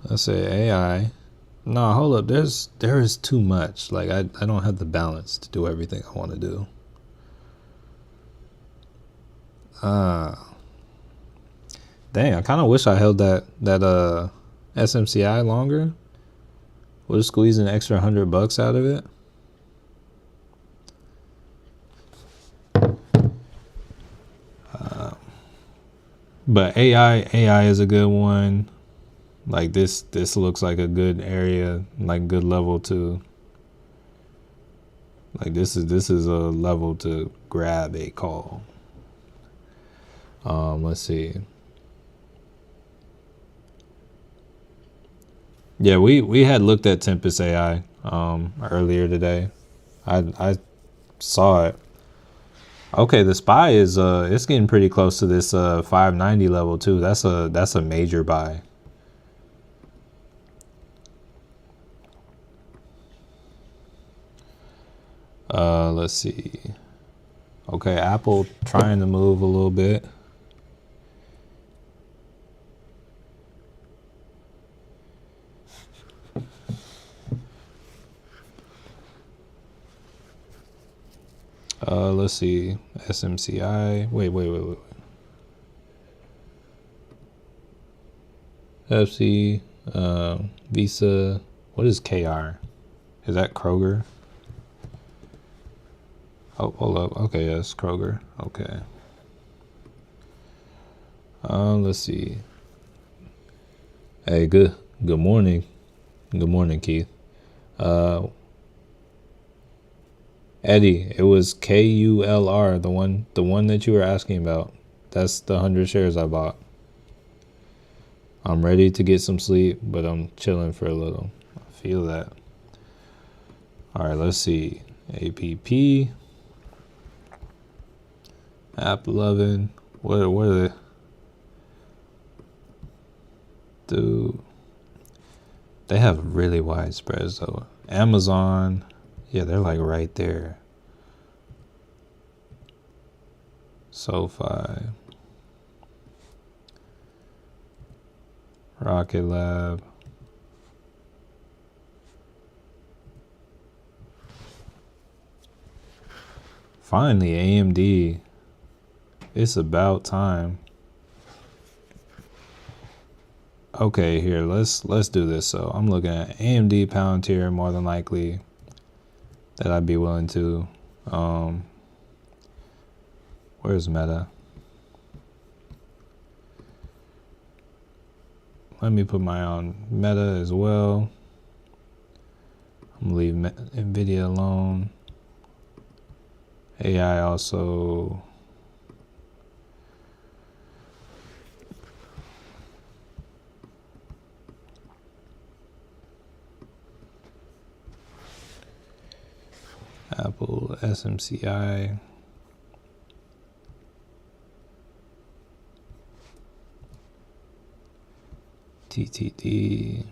let's say AI. No, hold up. There is too much. Like I don't have the balance to do everything I want to do. Dang, I kind of wish I held that SMCI longer. We'll just squeeze an extra $100 out of it. But AI is a good one. Like this looks like a good area, like good level to. Like this is a level to grab a call. Let's see. Yeah, we had looked at Tempest AI earlier today. I saw it. Okay, the SPY is it's getting pretty close to this 590 level too. That's a major buy. Let's see. Okay, Apple trying to move a little bit. Let's see. SMCI. Wait. FC, Visa. What is KR? Is that Kroger? Oh, hold up. Okay, yes, Kroger. Okay. Let's see. Hey, good morning. Good morning, Keith. Eddie, it was KULR, the one that you were asking about. That's the 100 shares I bought. I'm ready to get some sleep, but I'm chilling for a little. I feel that. All right, let's see. APP. App 11. What are they? Dude. They have really wide spreads though. Amazon. Yeah, they're like right there. SoFi. Rocket Lab. Finally, AMD. It's about time. Okay, here, let's do this. So I'm looking at AMD Palantir, more than likely that I'd be willing to. Where's Meta? Let me put my own Meta as well. I'm gonna leave NVIDIA alone. AI also. Apple, SMCI. TTD.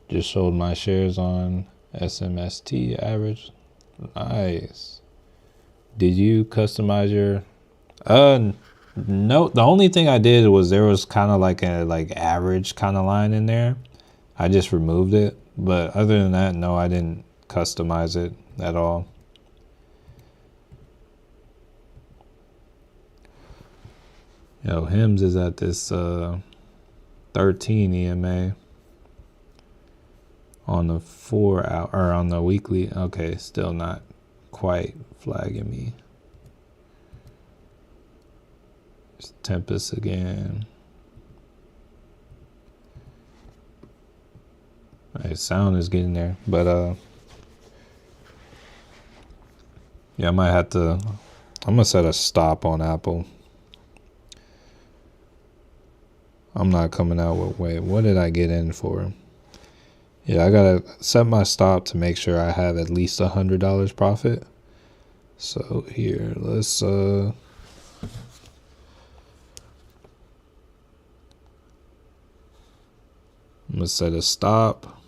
Just sold my shares on SMST average. Nice. Did you customize your no, the only thing I did was there was kind of like a average kind of line in there. I just removed it, but other than that, no, I didn't customize it at all. Yo, Hims is at this 13 EMA on the 4 hour or on the weekly. Okay, still not quite flagging me. It's Tempest again. Right, sound is getting there, but yeah, I might have to. I'm gonna set a stop on Apple. I'm not coming out with, wait, what did I get in for? Yeah, I gotta set my stop to make sure I have at least $100 profit. So here, let's I'm gonna set a stop.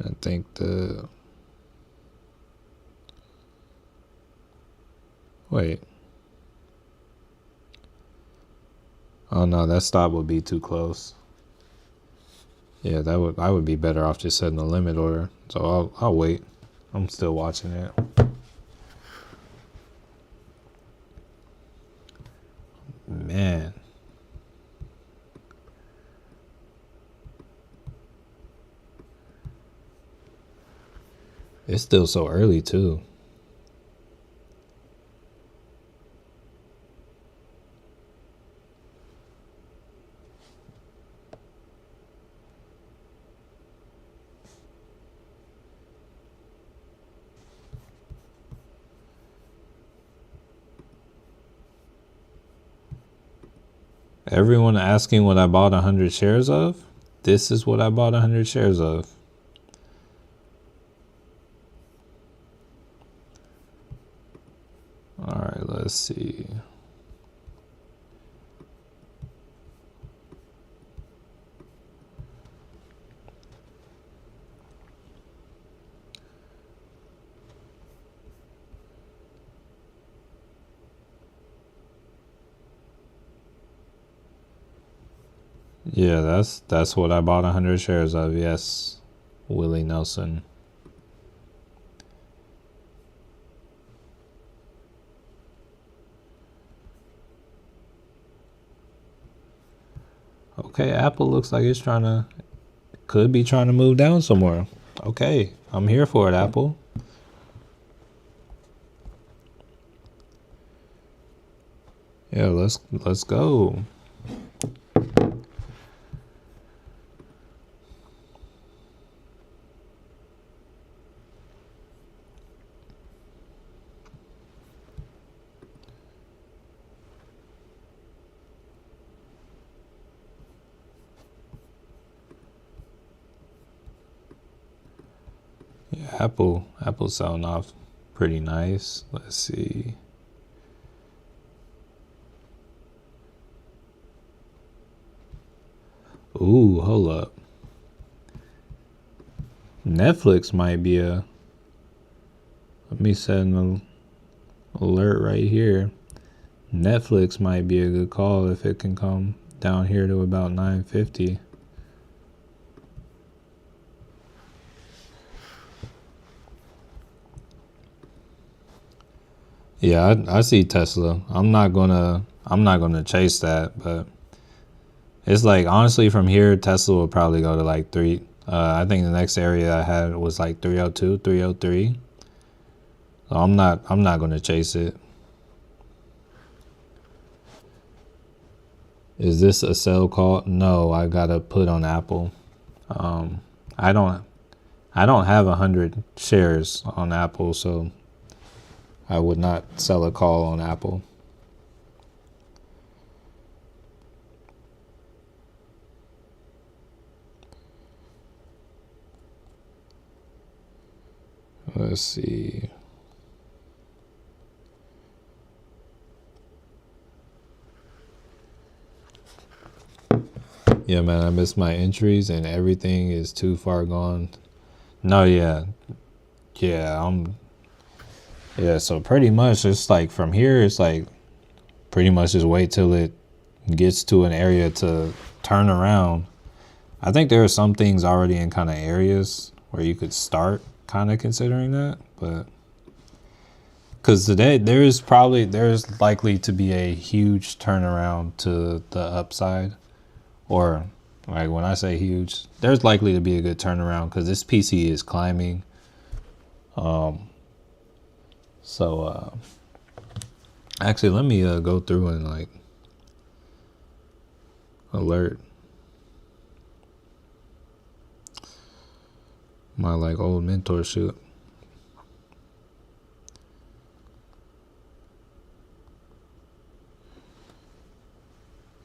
I think wait. Oh no, that stop would be too close. Yeah, I would be better off just setting a limit order. So I'll wait. I'm still watching it. Man. It's still so early too. Everyone asking what I bought 100 shares of? This is what I bought 100 shares of. All right, let's see. Yeah, that's what I bought 100 shares of. Yes, Willie Nelson. Okay, Apple looks like it's could be trying to move down somewhere. Okay, I'm here for it, Apple. Yeah, let's go. Apple's selling off pretty nice. Let's see. Ooh, hold up. Netflix might be a. Let me set an alert right here. Netflix might be a good call if it can come down here to about 950. Yeah, I see Tesla. I'm not gonna chase that, but it's like honestly from here Tesla will probably go to like 3. I think the next area I had was like 302, 303. So I'm not gonna chase it. Is this a sell call? No, I gotta put on Apple. I don't have 100 shares on Apple, so I would not sell a call on Apple. Let's see. Yeah, man, I missed my entries and everything is too far gone. No, yeah. Yeah, so pretty much it's like from here, it's like pretty much just wait till it gets to an area to turn around. I think there are some things already in kind of areas where you could start kind of considering that, but because today there's likely to be a huge turnaround to the upside, or like when I say huge, there's likely to be a good turnaround because this PC is climbing. So actually, let me go through and like alert my like old mentorship.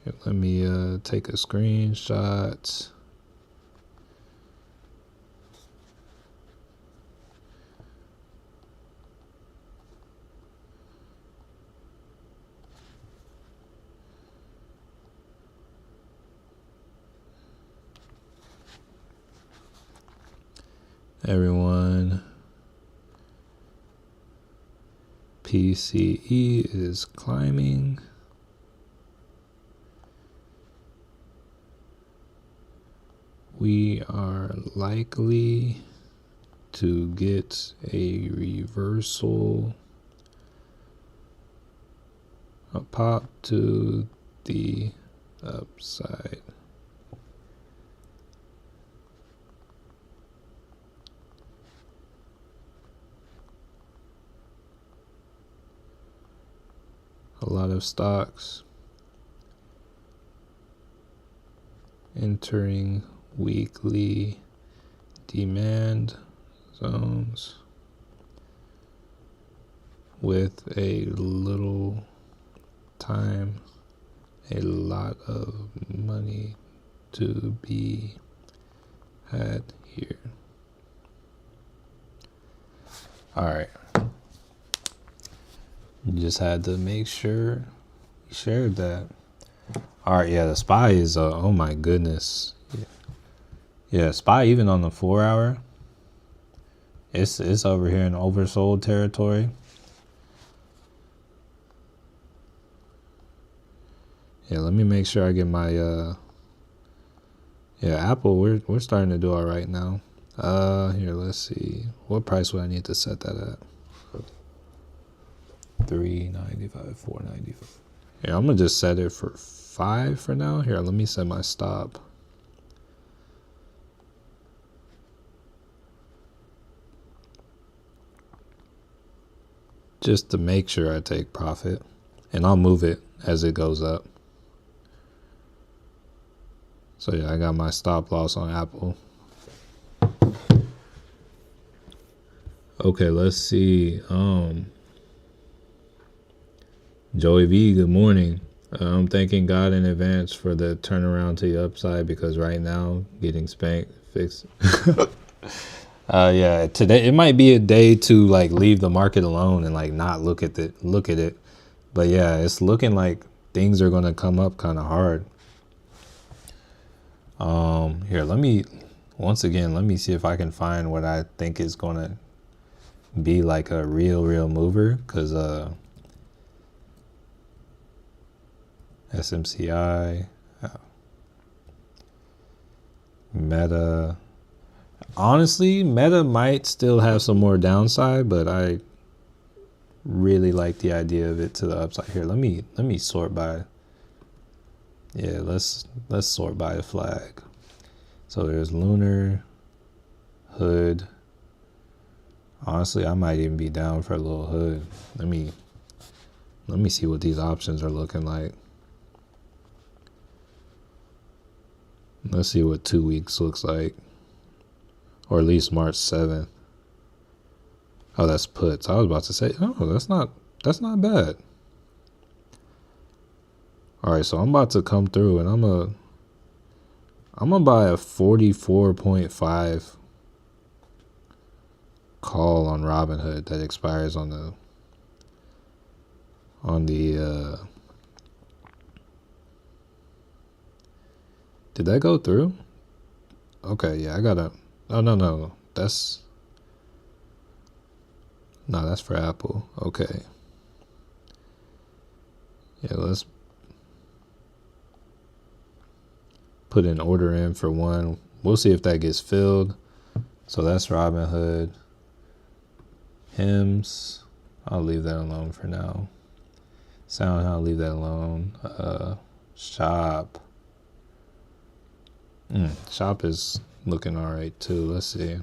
Here, let me take a screenshot. Everyone, PCE is climbing. We are likely to get a reversal, a pop to the upside. A lot of stocks entering weekly demand zones with a little time, a lot of money to be had here. All right. Just had to make sure we shared that. All right, yeah, the SPY is, oh my goodness. Yeah, SPY even on the 4 hour, it's over here in oversold territory. Yeah, let me make sure I get my, yeah, Apple, we're starting to do all right now. Here, let's see. What price would I need to set that at? 395, 495. Yeah, I'm gonna just set it for 5 for now. Here, let me set my stop. Just to make sure I take profit, and I'll move it as it goes up. So yeah, I got my stop loss on Apple. Okay, let's see. Joey V, good morning. I'm thanking God in advance for the turnaround to the upside because right now getting spanked fixed. Yeah, today it might be a day to like leave the market alone and like not look at it. But yeah, it's looking like things are gonna come up kind of hard. Here, let me see if I can find what I think is gonna be like a real mover, cause SMCI, Meta. Honestly, Meta might still have some more downside, but I really like the idea of it to the upside. Here, let me sort by. Yeah, let's sort by a flag. So there's Lunar, Hood. Honestly, I might even be down for a little Hood. Let me see what these options are looking like. Let's see what 2 weeks looks like, or at least March 7th. Oh, that's puts. I was about to say, oh, that's not bad. All right, so I'm about to come through, and I'm gonna buy a 44.5 call on Robinhood that expires on the did that go through? Okay, yeah, I gotta. Oh no, that's for Apple. Okay, yeah, let's put an order in for one. We'll see if that gets filled. So that's Robinhood. Hymns, I'll leave that alone for now. Sound, I'll leave that alone. Shop. Shop is looking all right too. Let's see.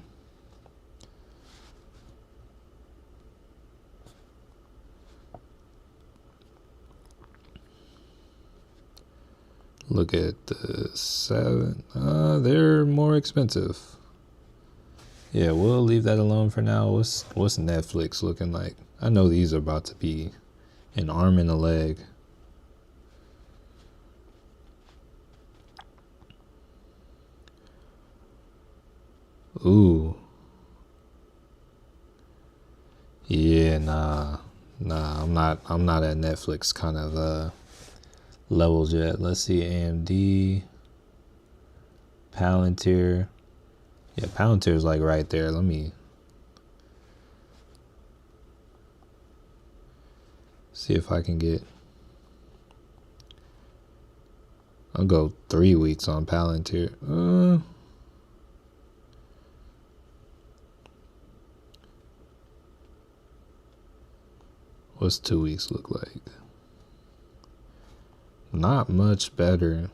Look at the 7. They're more expensive. Yeah, we'll leave that alone for now. What's Netflix looking like? I know these are about to be an arm and a leg. Ooh. Yeah, nah, I'm not at Netflix kind of levels yet. Let's see, AMD, Palantir. Yeah, Palantir's like right there. Let me see if I can get. I'll go 3 weeks on Palantir. What's 2 weeks look like? Not much better.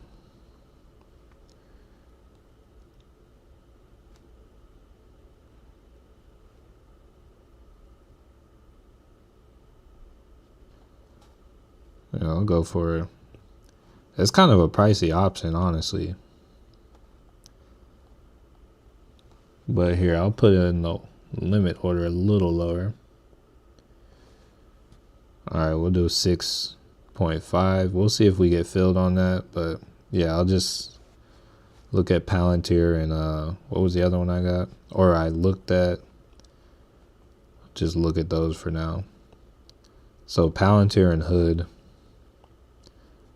Yeah, I'll go for it. It's kind of a pricey option, honestly. But here, I'll put in the limit order a little lower. All right, we'll do 6.5. We'll see if we get filled on that. But yeah, I'll just look at Palantir and what was the other one I got? Or I looked at. Just look at those for now. So Palantir and Hood,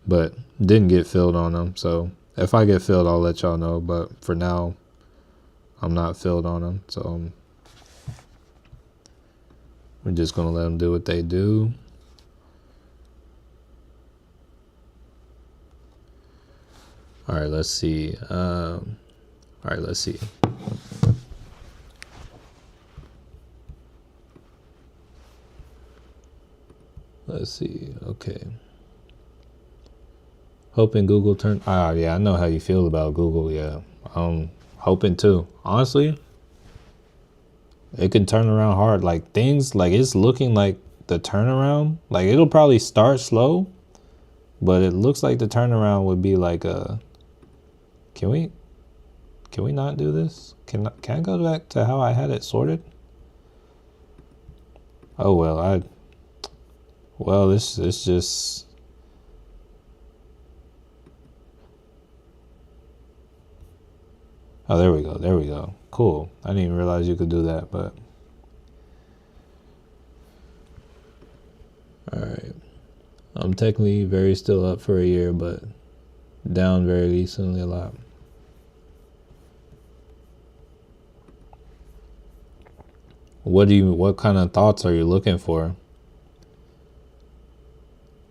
but didn't get filled on them. So if I get filled, I'll let y'all know. But for now, I'm not filled on them. So we're just going to let them do what they do. All right, let's see. Let's see. Let's see. Okay. Hoping Google turn. Yeah, I know how you feel about Google. Yeah, I'm hoping too. Honestly, it can turn around hard. Like things, like it's looking like the turnaround. Like it'll probably start slow, but it looks like the turnaround would be like a. Can we not do this? Can I go back to how I had it sorted? Oh well, this just. Oh, there we go. Cool. I didn't even realize you could do that, but all right. I'm technically very still up for a year, but down very recently a lot. What kind of thoughts are you looking for?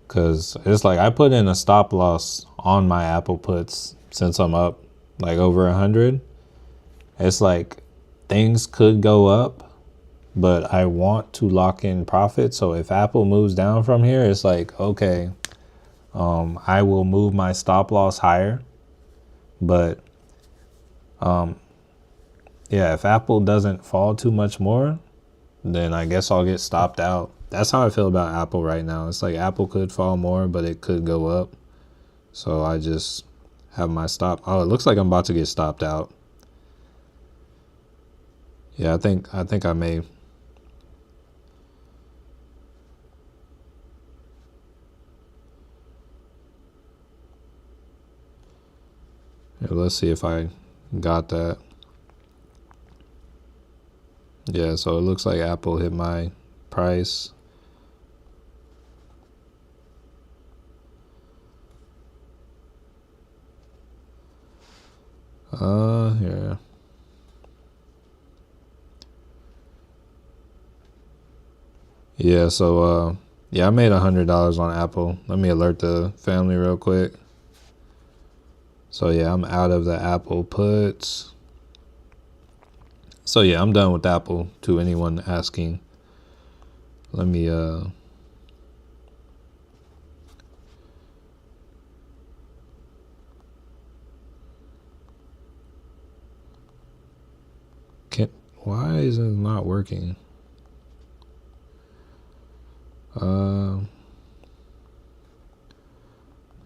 Cause it's like I put in a stop loss on my Apple puts since I'm up like over 100. It's like things could go up, but I want to lock in profit. So if Apple moves down from here, it's like, okay, I will move my stop loss higher. But yeah, if Apple doesn't fall too much more, then I guess I'll get stopped out. That's how I feel about Apple right now. It's like Apple could fall more, but it could go up. So I just have my stop. Oh, it looks like I'm about to get stopped out. Yeah, I think I may. Yeah, let's see if I got that. Yeah, so it looks like Apple hit my price. Yeah. Yeah, so yeah, I made $100 on Apple. Let me alert the family real quick. So yeah, I'm out of the Apple puts. So yeah, I'm done with Apple to anyone asking. Let me why is it not working?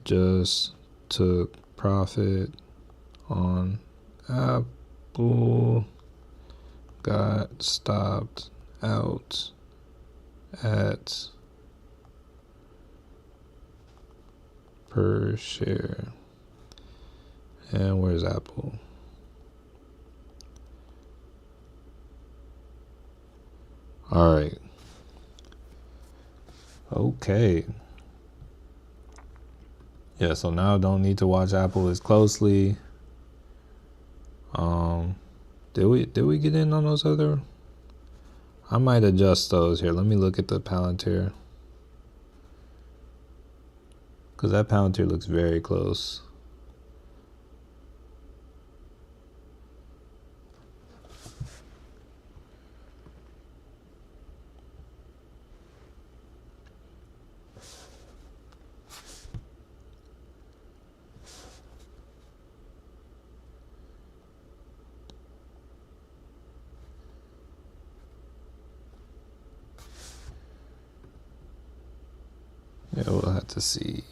Just took profit on Apple, got stopped out at per share. And where's Apple? All right. Okay. Yeah, so now I don't need to watch Apple as closely. Did we get in on those other? I might adjust those here. Let me look at the Palantir. Because that Palantir looks very close. Yeah, we'll have to see.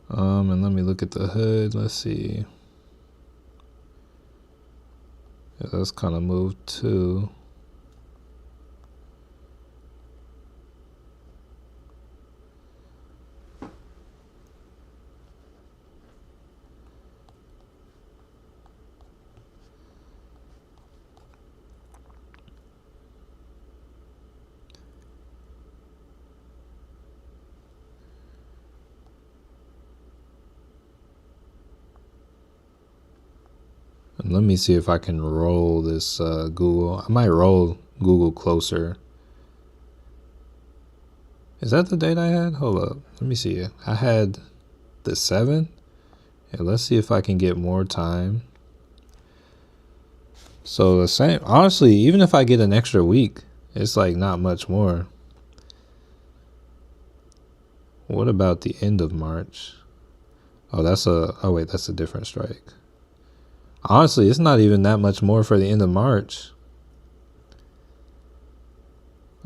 And let me look at the hood. Let's see. Yeah, that's kind of moved too. And let me see if I can roll this Google. I might roll Google closer. Is that the date I had? Hold up. Let me see. I had the 7th. Yeah, let's see if I can get more time. So the same. Honestly, even if I get an extra week, it's like not much more. What about the end of March? Oh, that's a different strike. Honestly, it's not even that much more for the end of March.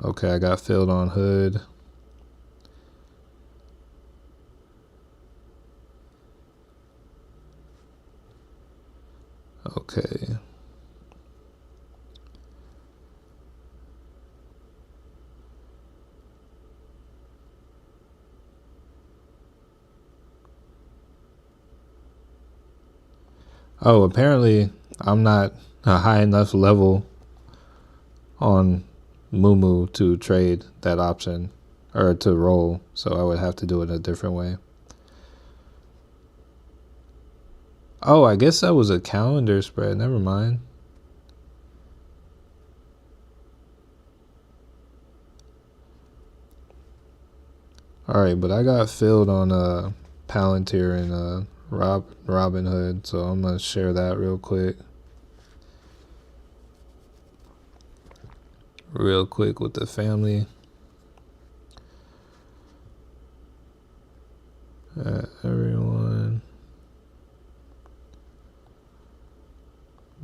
Okay, I got filled on hood. Okay. Oh, apparently I'm not a high enough level on Moomoo to trade that option or to roll, so I would have to do it a different way. Oh, I guess that was a calendar spread. Never mind. Alright, but I got filled on Palantir and Robinhood, so I'm gonna share that real quick. Real quick with the family. Everyone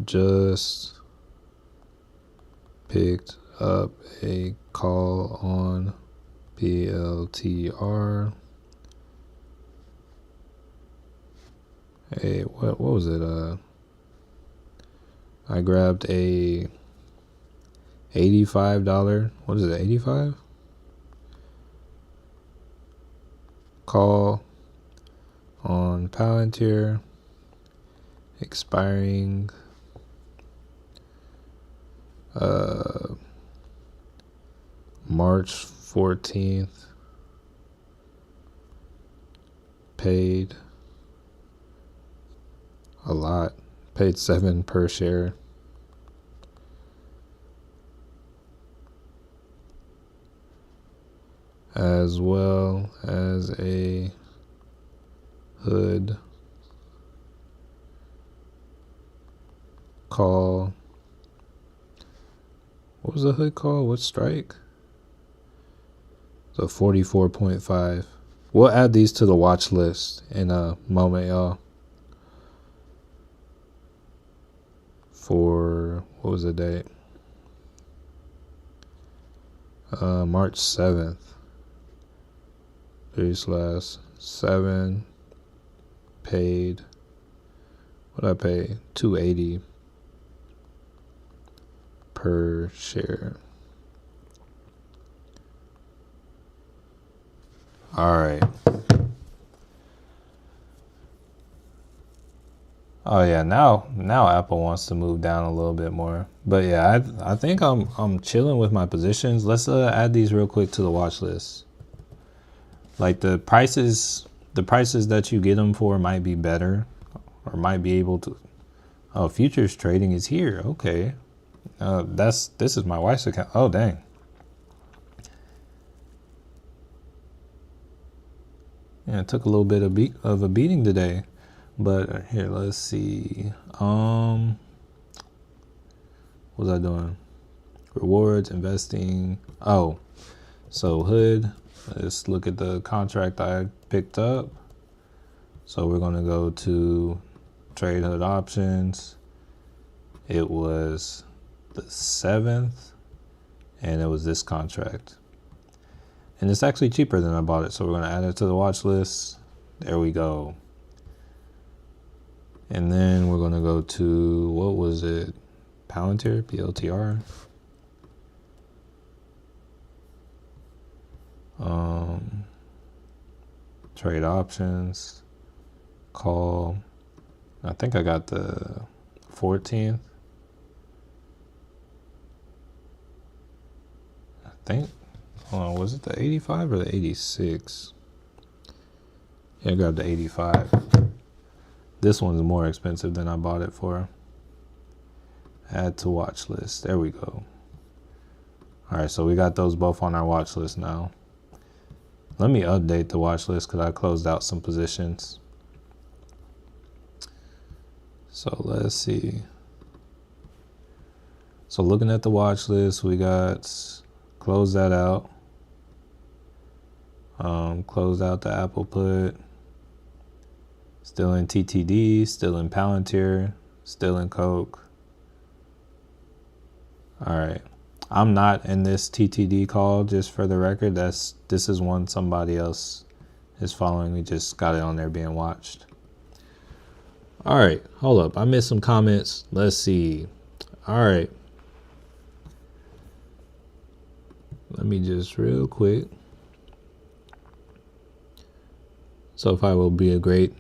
just picked up a call on PLTR. Hey, what was it? I grabbed a $85. What is it? 85? Call on Palantir expiring March 14th. Paid a lot. Paid 7 per share. As well as a hood call. What was the hood call? What strike? So 44.5. We'll add these to the watch list in a moment, y'all. For, what was the date? March 7th. 3/7 paid. What did I pay? $2.80 per share. All right. Oh yeah, now Apple wants to move down a little bit more. But yeah, I think I'm chilling with my positions. Let's add these real quick to the watch list. Like the prices that you get them for might be better, or might be able to. Oh, futures trading is here. Okay, this is my wife's account. Oh dang. Yeah, it took a little bit of a beating today, but here let's see. What was I doing? Rewards, investing. Oh, so hood. Let's look at the contract I picked up. So we're gonna go to trade hood options. It was the 7th, and it was this contract. And it's actually cheaper than I bought it, so we're gonna add it to the watch list. There we go. And then we're gonna go to, what was it? Palantir, PLTR. Trade options, call. I think I got the 14th. I think. Hold on, was it the 85 or the 86? Yeah, I grabbed the 85. This one's more expensive than I bought it for. Add to watch list. There we go. All right, so we got those both on our watch list now. Let me update the watch list because I closed out some positions. So let's see. So looking at the watch list, we got close that out. Closed out the Apple put. Still in TTD, still in Palantir, still in Coke. All right. I'm not in this TTD call, just for the record. This is one somebody else is following. We just got it on there being watched. All right, hold up. I missed some comments. Let's see. All right. Let me just real quick. SoFi will be a great.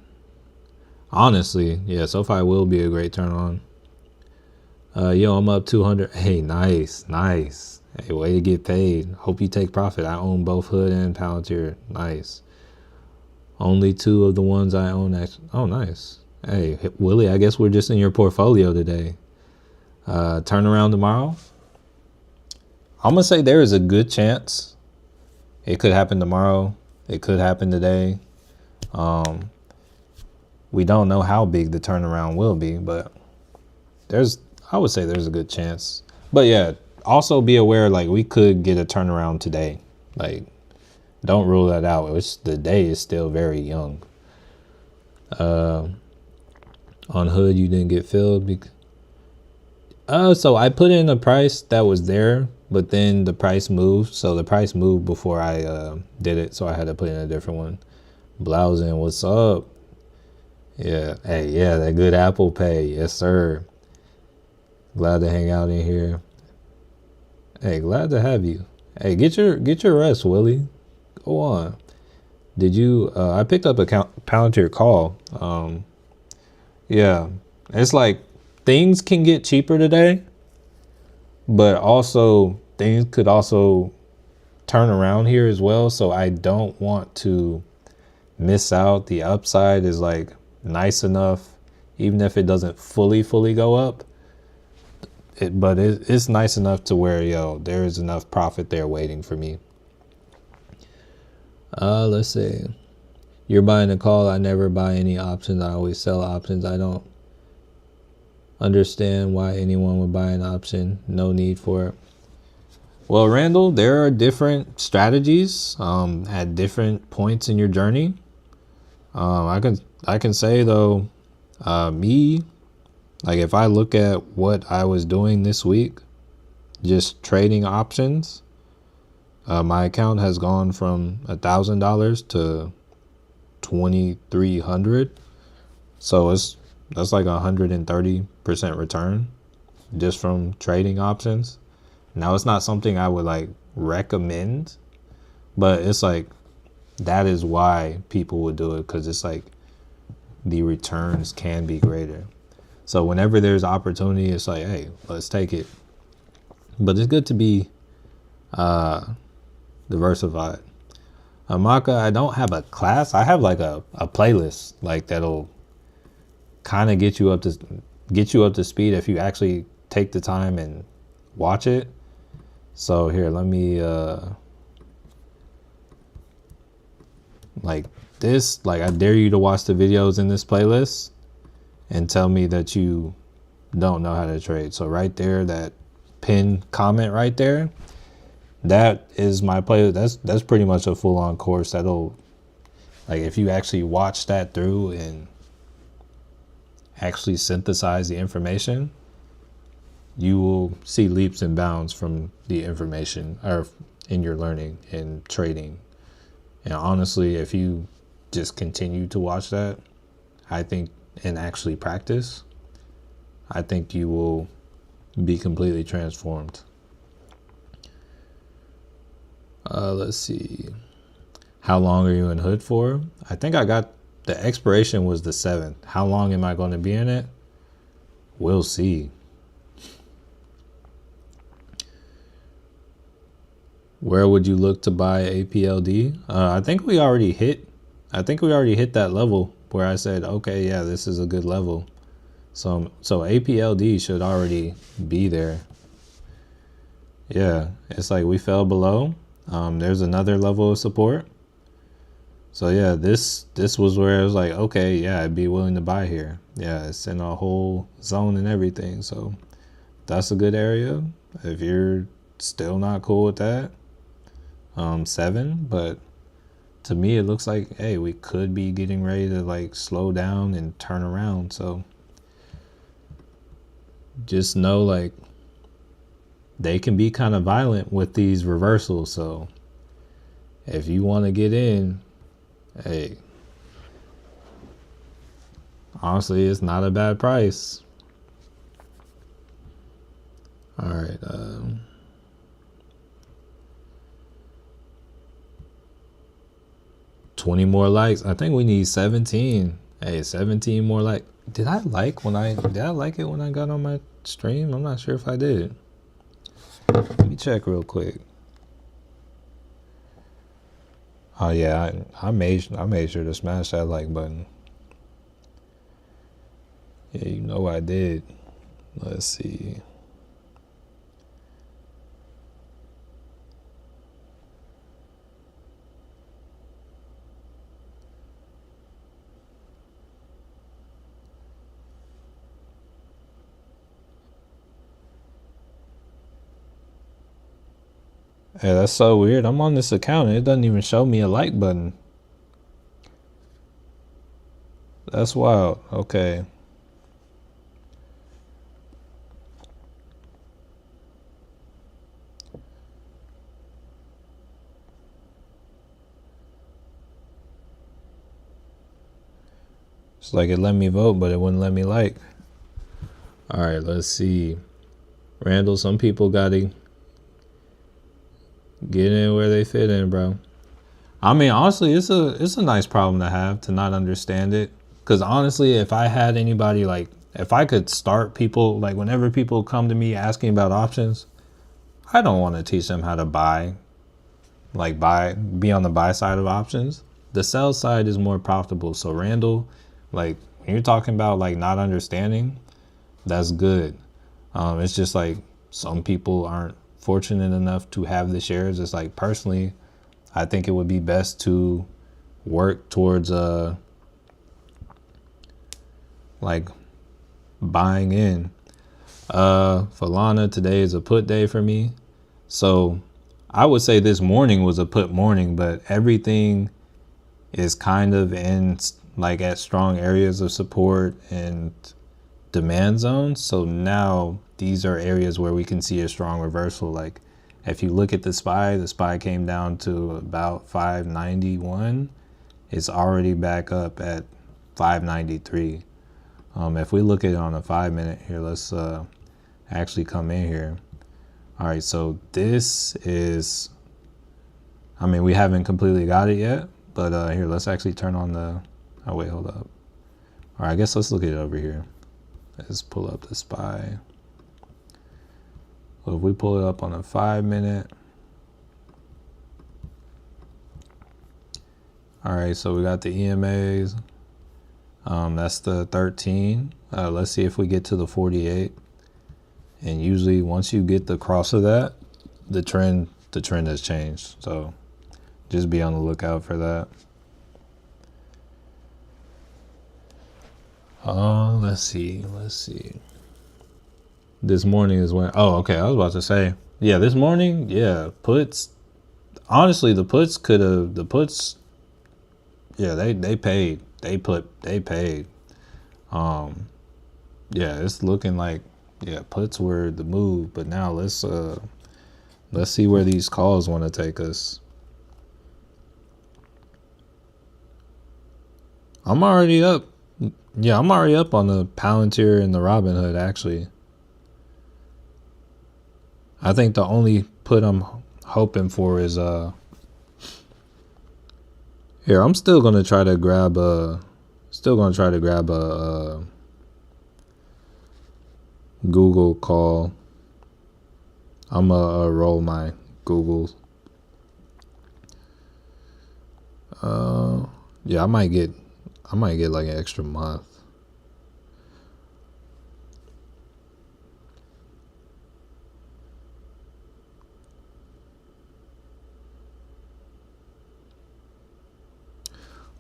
Honestly, yeah, SoFi will be a great turn on. Yo, I'm up 200. Hey, nice, nice. Hey, way to get paid. Hope you take profit. I own both Hood and Palantir. Nice. Only two of the ones I own. Oh, nice. Hey, Willie, I guess we're just in your portfolio today. Turn around tomorrow. I'm gonna say there is a good chance it could happen tomorrow. It could happen today. We don't know how big the turnaround will be, but I would say there's a good chance. But yeah, also be aware, like, we could get a turnaround today. Like, don't rule that out. The day is still very young. On Hood, you didn't get filled so I put in a price that was there, but then the price moved. So the price moved before I did it, so I had to put in a different one. Blousing, what's up? Yeah, hey, yeah, that good Apple Pay, yes sir. Glad to hang out in here. Hey, glad to have you. Hey, get your rest, Willie. Go on. Did you? I picked up a Palantir call. Yeah, it's like things can get cheaper today, but also things could also turn around here as well. So I don't want to miss out. The upside is like nice enough, even if it doesn't fully go up. But it's nice enough to where, yo, there is enough profit there waiting for me. Let's see. You're buying a call. I never buy any options. I always sell options. I don't understand why anyone would buy an option. No need for it. Well, Randall, there are different strategies at different points in your journey. I can say though, me, like, if I look at what I was doing this week, just trading options, my account has gone from $1,000 to 2,300. So that's like 130% return just from trading options. Now, it's not something I would like recommend, but it's like, that is why people would do it, because it's like the returns can be greater. So whenever there's opportunity, it's like, hey, let's take it. But it's good to be diversified. Amaka, I don't have a class. I have like a playlist, like, that'll kind of get you up to speed if you actually take the time and watch it. So here, let me like this, like, I dare you to watch the videos in this playlist and tell me that you don't know how to trade. So right there, that pinned comment right there, that is my playlist. That's pretty much a full-on course. That'll, like, if you actually watch that through and actually synthesize the information, you will see leaps and bounds from the information or in your learning and trading. And honestly, if you just continue to watch that, I think, and actually practice, I think you will be completely transformed. Let's see. How long are you in Hood for? I think I got, the expiration was the 7th. How long am I going to be in it? We'll see. Where would you look to buy APLD? I think we already hit that level where I said, okay, yeah, this is a good level. So APLD should already be there. Yeah, it's like we fell below. There's another level of support. So yeah, this was where I was like, okay, yeah, I'd be willing to buy here. Yeah, it's in a whole zone and everything. So that's a good area. If you're still not cool with that, 7, but to me it looks like, hey, we could be getting ready to like slow down and turn around. So just know, like, they can be kind of violent with these reversals. So if you want to get in, hey, honestly, it's not a bad price. All right. 20 more likes. I think we need 17. Hey, 17 more like. Did I like it when I got on my stream? I'm not sure if I did. Let me check real quick. Oh yeah, I made sure to smash that like button. Yeah, you know I did. Let's see. Hey, that's so weird. I'm on this account and it doesn't even show me a like button. That's wild. Okay. It's like it let me vote, but it wouldn't let me like. All right, let's see. Randall, some people gotta get in where they fit in, bro. I mean, honestly, it's a nice problem to have to not understand it. Cause honestly, if I had anybody like, if I could start people like whenever people come to me asking about options, I don't want to teach them how to be on the buy side of options. The sell side is more profitable. So Randall, like when you're talking about like not understanding, that's good. It's just like some people aren't fortunate enough to have the shares. It's like personally, I think it would be best to work towards like buying in. For Lana, today is a put day for me. So I would say this morning was a put morning, but everything is kind of in like at strong areas of support and demand zones. So now these are areas where we can see a strong reversal. Like if you look at the SPY came down to about 591. It's already back up at 593. If we look at it on a 5-minute here, let's actually come in here. All right, so this is, I mean, we haven't completely got it yet, but here, let's actually turn on the, oh wait, hold up. All right, I guess let's look at it over here. Let's pull up the SPY. So if we pull it up on a 5-minute, all right, so we got the EMAs. That's the 13. Let's see if we get to the 48. And usually once you get the cross of that, the trend has changed. So just be on the lookout for that. Let's see. This morning is when, oh, okay, I was about to say, yeah, this morning, yeah, puts, honestly, the puts, yeah, they paid. They paid. Yeah, it's looking like, yeah, puts were the move, but now let's see where these calls want to take us. I'm already up. Yeah, I'm already up on the Palantir and the Robinhood, actually. I think the only put I'm hoping for is here, I'm still gonna try to grab a Google call. I'm gonna roll my Googles. Yeah, I might get like an extra month.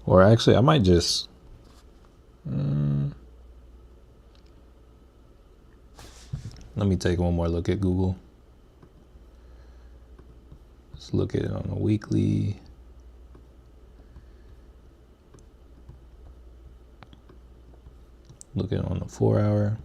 Or actually, I might just. Let me take one more look at Google. Let's look at it on a weekly. Look at it on the 4-hour.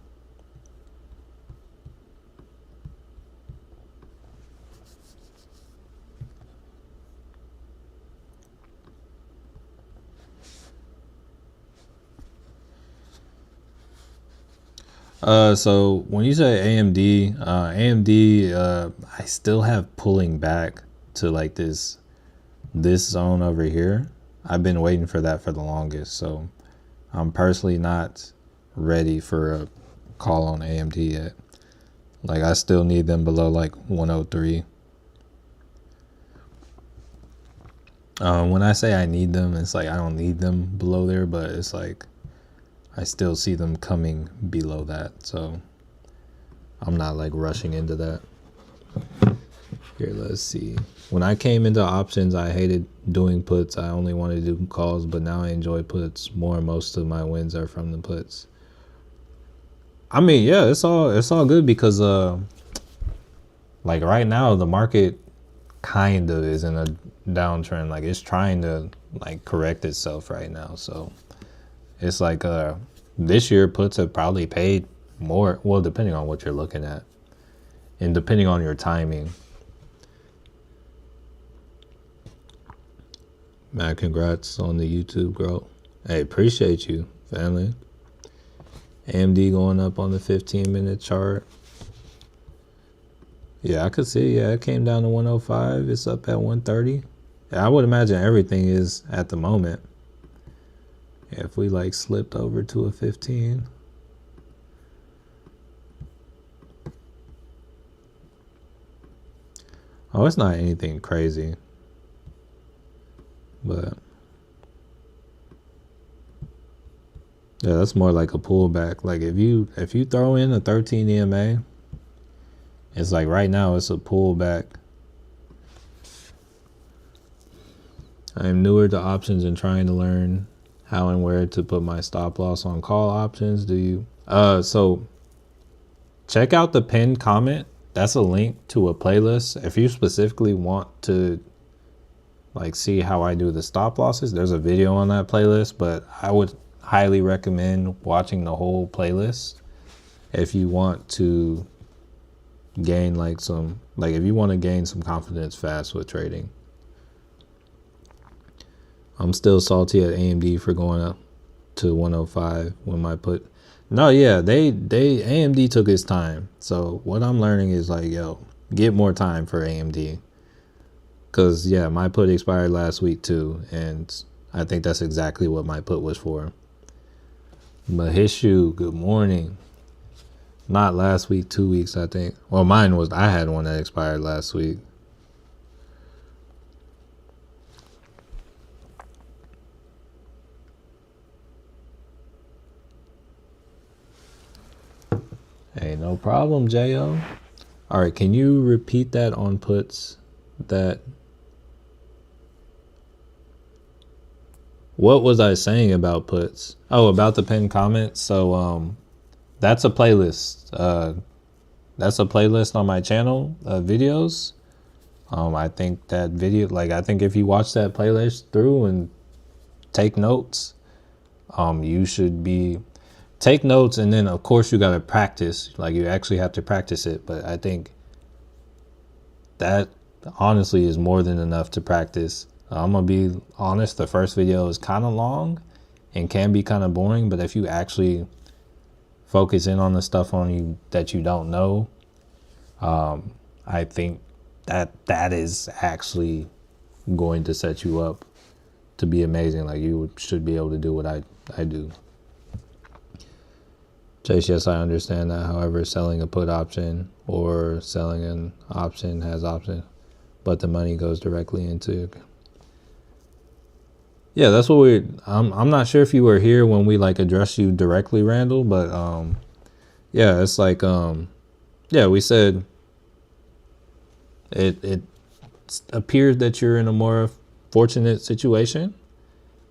So when you say AMD, I still have pulling back to like this zone over here. I've been waiting for that for the longest, so I'm personally not ready for a call on AMD yet. Like, I still need them below like 103. When I say I need them, it's like I don't need them below there, but it's like I still see them coming below that. So I'm not like rushing into that. Here, let's see. When I came into options, I hated doing puts. I only wanted to do calls, but now I enjoy puts more. Most of my wins are from the puts. I mean, yeah, it's all good because like right now the market kind of is in a downtrend. Like, it's trying to like correct itself right now. So it's like this year puts have probably paid more, well, depending on what you're looking at and depending on your timing. Man, congrats on the YouTube growth. Hey, appreciate you, family. AMD going up on the 15-minute chart. Yeah, I could see. Yeah, it came down to 105. It's up at 130. Yeah, I would imagine everything is at the moment. Yeah, if we like slipped over to a 15. Oh, it's not anything crazy. But yeah, that's more like a pullback. Like if you throw in a 13 EMA, it's like right now it's a pullback. I am newer to options and trying to learn how and where to put my stop loss on call options. Do you so check out the pinned comment. That's a link to a playlist. If you specifically want to like see how I do the stop losses, there's a video on that playlist, but I would highly recommend watching the whole playlist if you want to gain like some, like if you want to gain some confidence fast with trading. I'm still salty at AMD for going up to 105 when my put. No, yeah, they AMD took its time. So what I'm learning is like, yo, get more time for AMD. Cause yeah, my put expired last week too, and I think that's exactly what my put was for. Mahishu, good morning. Not last week, 2 weeks, I think. Well, mine was, I had one that expired last week. Hey, no problem, J.O. All right, can you repeat that on puts? That, what was I saying about puts? Oh, about the pinned comment. So that's a playlist. That's a playlist on my channel, videos. I think that video, like I think if you watch that playlist through and take notes, you should be take notes, and then of course you gotta practice. Like you actually have to practice it. But I think that honestly is more than enough to practice. I'm gonna be honest, the first video is kind of long and can be kind of boring, but if you actually focus in on the stuff on you that you don't know, I think that is actually going to set you up to be amazing. Like you should be able to do what I do. Chase, yes, I understand that. However, selling a put option or selling an option has option, but the money goes directly into. Yeah, that's what we. I'm not sure if you were here when we like addressed you directly, Randall, but yeah, it's like yeah, we said it appears that you're in a more fortunate situation,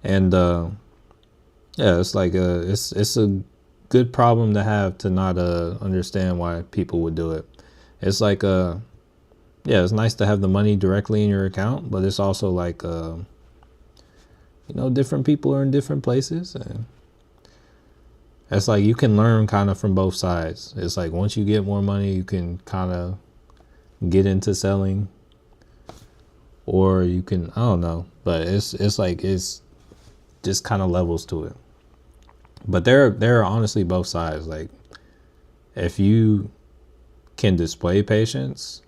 and yeah, it's like it's a good problem to have to not understand why people would do it. It's like yeah, it's nice to have the money directly in your account, but it's also like you know, different people are in different places, and it's like you can learn kind of from both sides. It's like once you get more money, you can kind of get into selling, or you can, I don't know, but it's like it's just kind of levels to it. But there are honestly both sides. Like if you can display patience,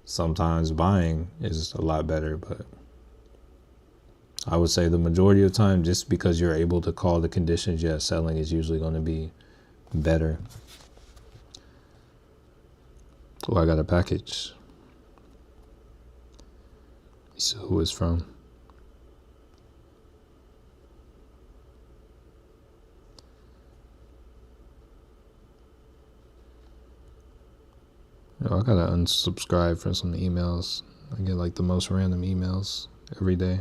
sometimes buying is a lot better. But I would say the majority of the time, just because you're able to call the conditions, yeah, selling is usually going to be better. Oh, I got a package. So who it's from? Oh, I gotta unsubscribe from some emails. I get like the most random emails every day.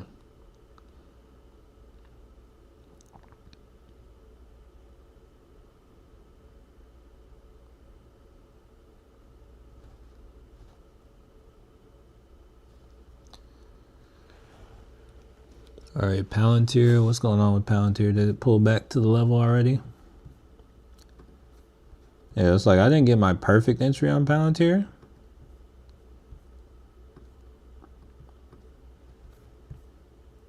All right, Palantir. What's going on with Palantir? Did it pull back to the level already? Yeah, it's like I didn't get my perfect entry on Palantir.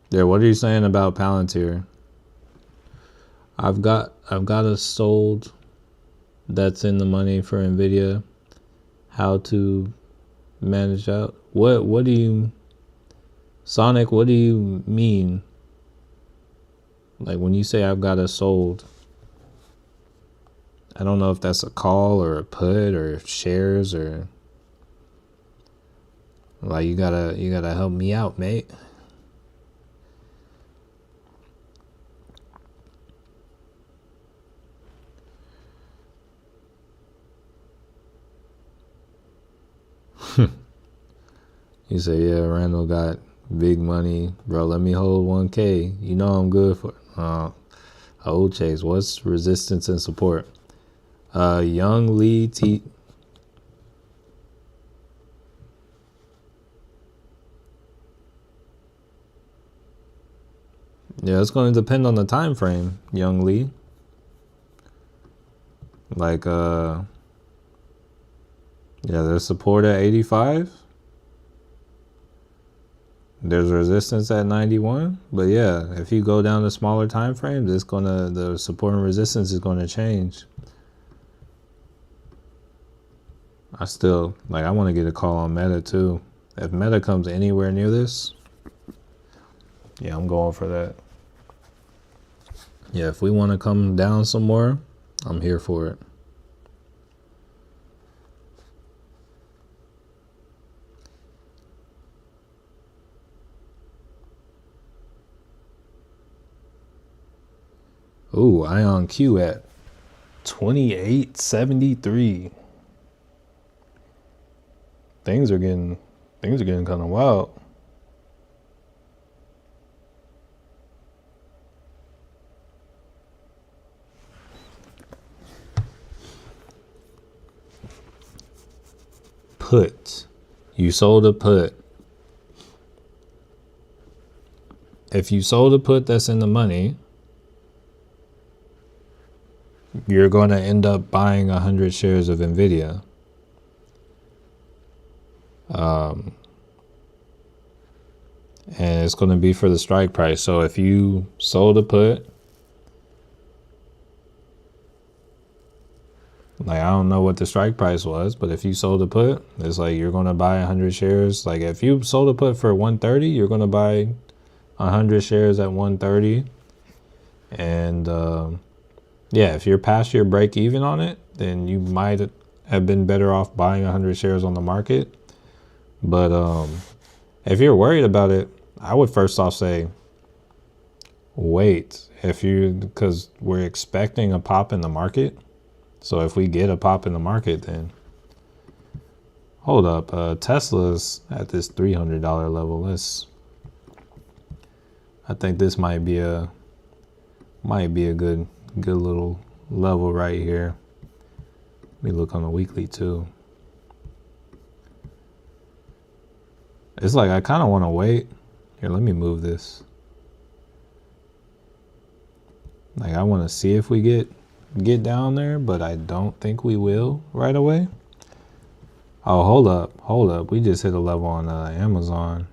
Yeah, what are you saying about Palantir? I've got a sold that's in the money for Nvidia. How to manage out? What do you, Sonic? What do you mean? Like when you say I've got a sold, I don't know if that's a call or a put or shares or like you gotta help me out, mate. You say, yeah, Randall got big money, bro. Let me hold 1K. You know I'm good for. Old Chase. What's resistance and support? Young Lee T. Yeah, it's going to depend on the time frame, Young Lee. Like, yeah, there's support at 85. There's resistance at 91. But yeah, if you go down to smaller time frames, the support and resistance is gonna change. I want to get a call on Meta too. If Meta comes anywhere near this, yeah, I'm going for that. Yeah, if we want to come down some more, I'm here for it. Ooh, Ion Q at 28.73. Things are getting kind of wild. Put. You sold a put. If you sold a put that's in the money, you're going to end up buying 100 shares of Nvidia. And it's going to be for the strike price. So if you sold a put, like I don't know what the strike price was, but if you sold a put, it's like you're going to buy 100 shares. Like if you sold a put for 130, you're going to buy 100 shares at 130. And yeah, if you're past your break even on it, then you might have been better off buying 100 shares on the market. But if you're worried about it, I would first off say, wait, because we're expecting a pop in the market. So if we get a pop in the market, then hold up. Tesla's at this $300 level. I think this might be a good little level right here. Let me look on the weekly too. It's like I kind of want to wait. Here, let me move this. Like I want to see if we get down there, but I don't think we will right away. Oh, hold up. We just hit a level on Amazon.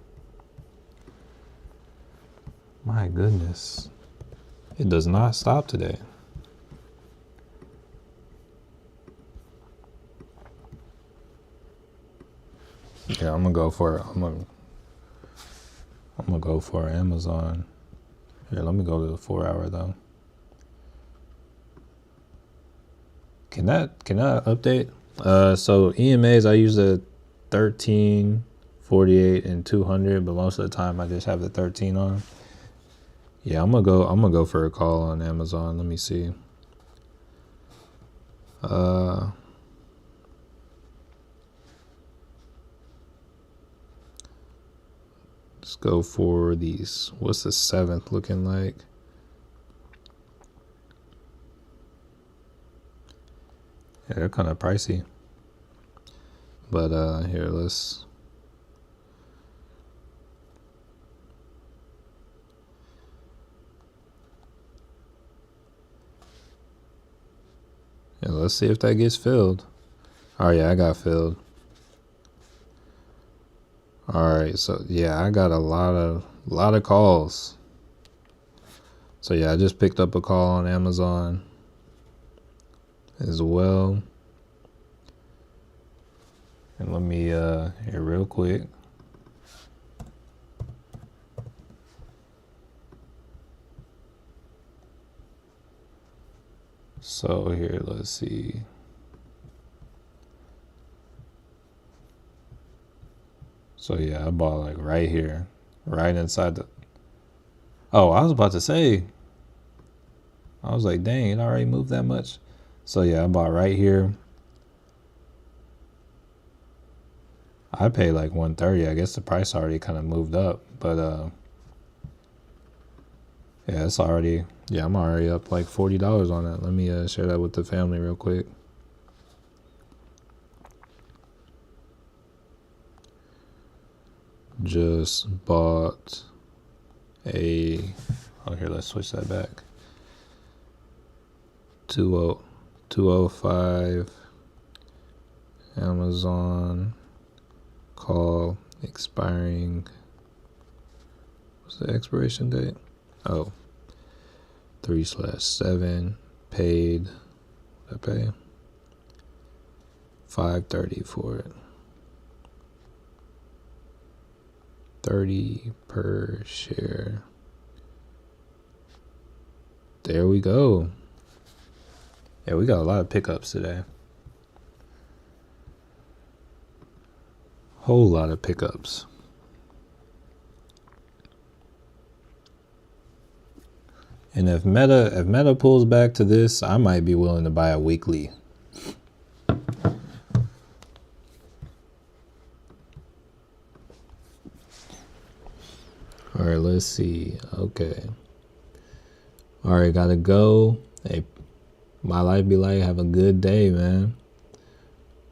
My goodness. It does not stop today. Yeah, I'm gonna go for it. I'm gonna go for Amazon. Here, let me go to the 4 hour though. Can that update? So EMAs, I use the 13, 48, and 200, but most of the time I just have the 13 on. Yeah, I'm gonna go for a call on Amazon. Let me see. Let's go for these. What's the 7th looking like? Yeah, they're kind of pricey. But here, let's. Yeah, let's see if that gets filled. Oh yeah, I got filled. All right, so yeah, I got a lot of calls. So yeah, I just picked up a call on Amazon as well. And let me here real quick. So here, let's see. So yeah, I bought like right here, right inside the. Oh, I was about to say. I was like, dang, it already moved that much. So yeah, I bought right here. I paid like 130. I guess the price already kind of moved up, but yeah, it's already. Yeah, I'm already up like $40 on it. Let me share that with the family real quick. Just bought a. Oh, here, let's switch that back. 205 Amazon call expiring. What's the expiration date? Oh, 3/7 paid. I pay $5.30 for it. 30 per share. There we go. Yeah, we got a lot of pickups today. Whole lot of pickups. And if Meta pulls back to this, I might be willing to buy a weekly. All right, let's see. Okay. All right, gotta go. Hey, my life be like, have a good day, man.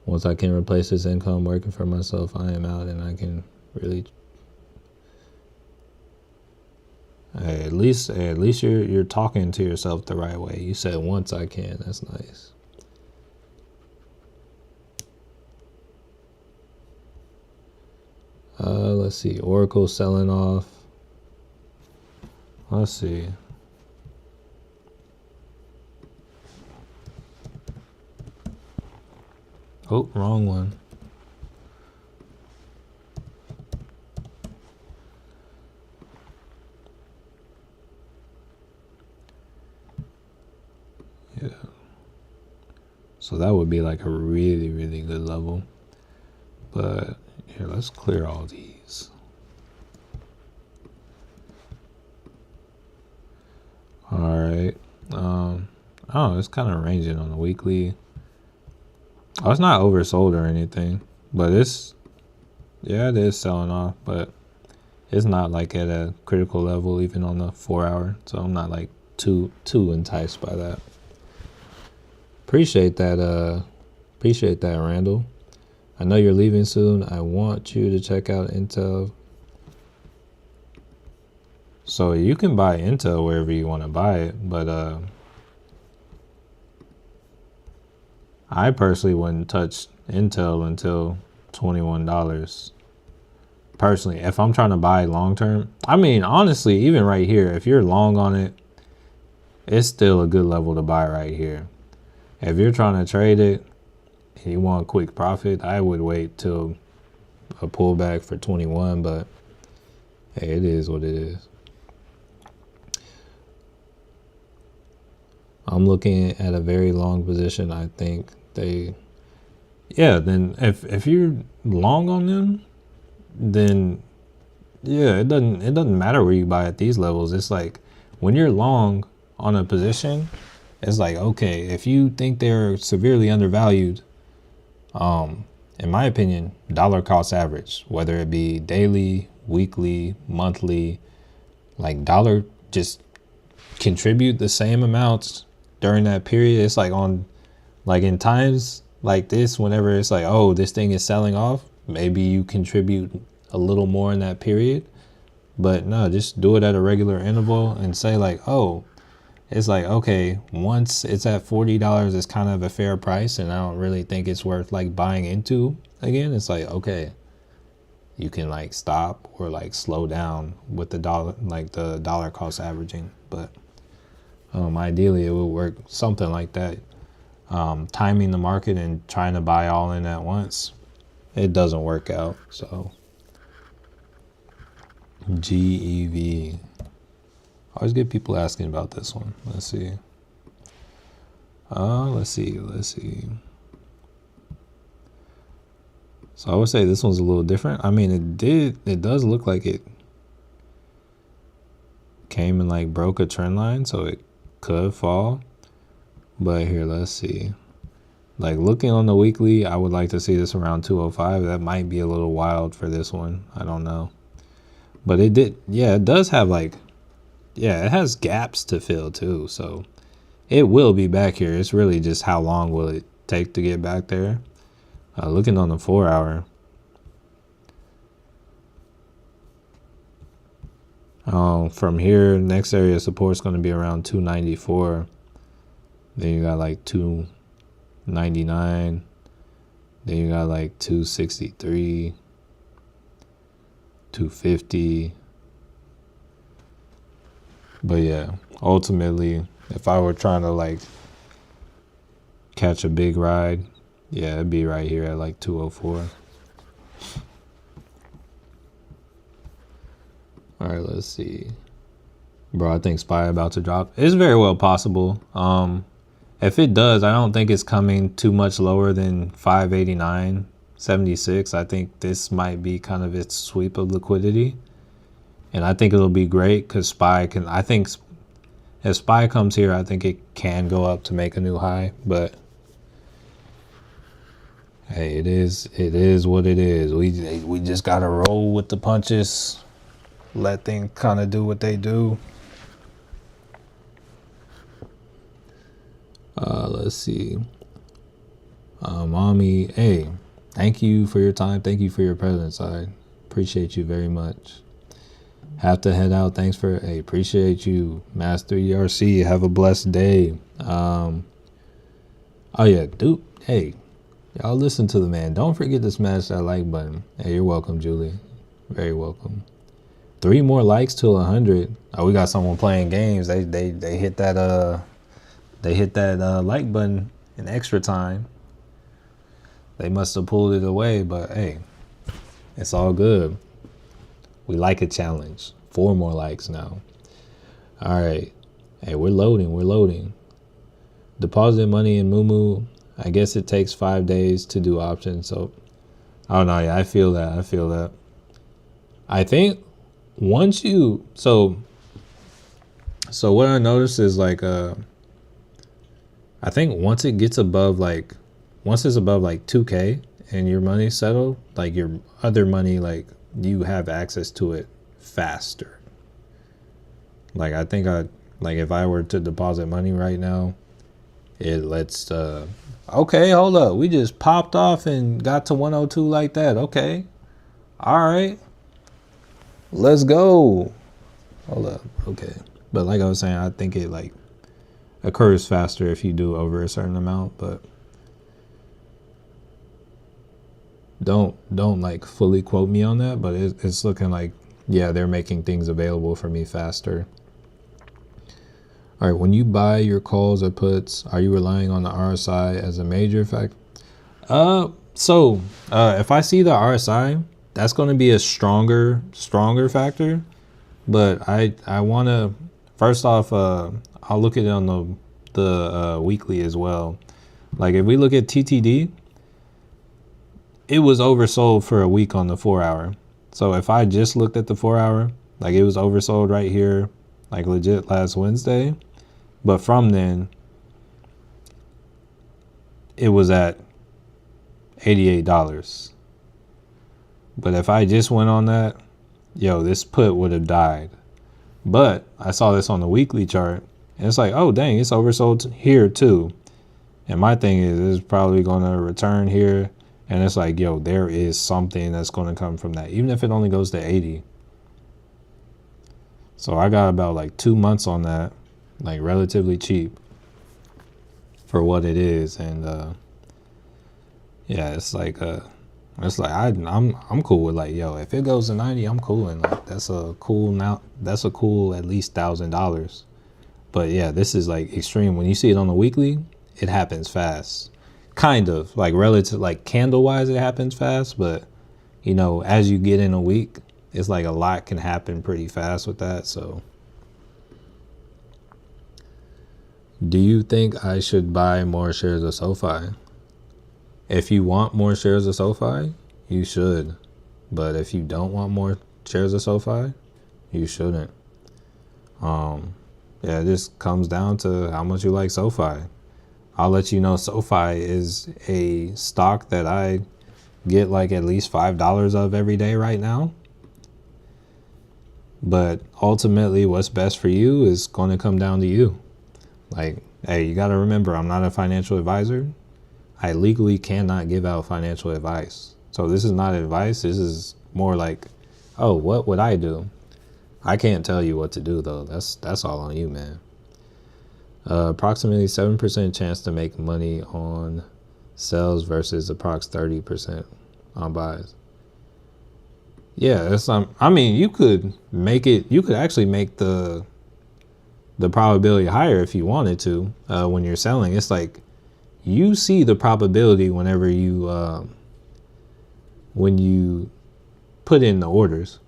Once I can replace this income working for myself, I am out and I can really. Hey, at least you're talking to yourself the right way. You said once I can. That's nice. Let's see. Oracle selling off. Let's see. Oh, wrong one. Yeah. So that would be like a really, really good level. But here, let's clear all these. All right. Oh, it's kind of ranging on the weekly. Oh, it's not oversold or anything, but it is selling off, but it's not like at a critical level even on the 4 hour. So I'm not like too enticed by that. Appreciate that, Randall. I know you're leaving soon. I want you to check out Intel. So you can buy Intel wherever you want to buy it, but I personally wouldn't touch Intel until $21. Personally, if I'm trying to buy long term, I mean, honestly, even right here, if you're long on it, it's still a good level to buy right here. If you're trying to trade it and you want quick profit, I would wait till a pullback for 21, but hey, it is what it is. I'm looking at a very long position. I think then if you're long on them, then yeah, it doesn't matter where you buy at these levels. It's like when you're long on a position, it's like, okay, if you think they're severely undervalued, in my opinion, dollar cost average, whether it be daily, weekly, monthly, like dollar, just contribute the same amounts during that period. It's like in times like this, whenever it's like, oh, this thing is selling off, maybe you contribute a little more in that period. But no, just do it at a regular interval and say like, oh, it's like, okay, once it's at $40, it's kind of a fair price, and I don't really think it's worth like buying into again. It's like, okay, you can like stop or like slow down with the dollar cost averaging. But ideally it would work something like that. Timing the market and trying to buy all in at once, it doesn't work out. So GEV, I always get people asking about this one. Let's see. Let's see. So I would say this one's a little different. I mean, it does look like it came and like broke a trend line, so it could fall. But here, let's see. Like looking on the weekly, I would like to see this around 205. That might be a little wild for this one. I don't know. But it does have like, it has gaps to fill too. So it will be back here. It's really just how long will it take to get back there. Looking on the 4 hour. From here, next area of support is going to be around 294. Then you got like 299. Then you got like 263, 250. But yeah, ultimately, if I were trying to like catch a big ride, yeah, it'd be right here at like 204. All right, let's see. Bro, I think SPY about to drop. It's very well possible. If it does, I don't think it's coming too much lower than 589.76. I think this might be kind of its sweep of liquidity. And I think it'll be great because SPY can, I think if SPY comes here, I think it can go up to make a new high. But hey, it is what it is. We just got to roll with the punches. Let things kind of do what they do. Let's see. Mommy, hey, thank you for your time. Thank you for your presence. I appreciate you very much. Have to head out. Thanks for, hey, appreciate you. Master ERC, have a blessed day. Oh yeah, dude, hey, y'all listen to the man. Don't forget to smash that like button. Hey, you're welcome, Julie. Very welcome. 3 more likes till 100. Oh, we got someone playing games. They hit that like button in extra time. They must have pulled it away, but hey, it's all good. We like a challenge. 4 more likes now. All right. Hey, we're loading. Deposit money in Moomoo. I guess it takes 5 days to do options. So, oh no, yeah, I feel that. I think once you, so what I noticed is like, I think once it's above like 2K and your money's settled, like your other money, like you have access to it faster. Like I think if I were to deposit money right now, it lets, okay, hold up. We just popped off and got to 102 like that. Okay. All right. Let's go. Hold up. Okay. But like I was saying, I think it like occurs faster if you do over a certain amount, but don't like fully quote me on that, but it's looking like, yeah, they're making things available for me faster. All right, when you buy your calls or puts, are you relying on the RSI as a major factor? So if I see the RSI, that's going to be a stronger factor. But I want to, first off, I'll look at it on the weekly as well. Like if we look at TTD, it was oversold for a week on the 4-hour. So if I just looked at the 4-hour, like it was oversold right here, like legit last Wednesday. But from then, it was at $88. But if I just went on that, yo, this put would have died. But I saw this on the weekly chart, and it's like, oh, dang, it's oversold here too. And my thing is, it's probably going to return here. And it's like, yo, there is something that's going to come from that, even if it only goes to 80. So I got about like 2 months on that, like relatively cheap for what it is. And yeah, it's like I'm cool with like, yo, if it goes to 90, I'm cool. And like, that's a cool at least $1,000. But yeah, this is like extreme. When you see it on the weekly, it happens fast. Kind of like relative, like candle wise, it happens fast. But you know, as you get in a week, it's like a lot can happen pretty fast with that. So do you think I should buy more shares of SoFi? If you want more shares of SoFi, you should. But if you don't want more shares of SoFi, you shouldn't. Yeah, it just comes down to how much you like SoFi. I'll let you know SoFi is a stock that I get like at least $5 of every day right now. But ultimately, what's best for you is going to come down to you. Like, hey, you got to remember, I'm not a financial advisor. I legally cannot give out financial advice. So this is not advice. This is more like, oh, what would I do? I can't tell you what to do, though. That's all on you, man. Approximately 7% chance to make money on sells versus approx 30% on buys. Yeah, that's I mean, you could make it. You could actually make the probability higher if you wanted to. When you're selling, it's like you see the probability whenever you when you put in the orders.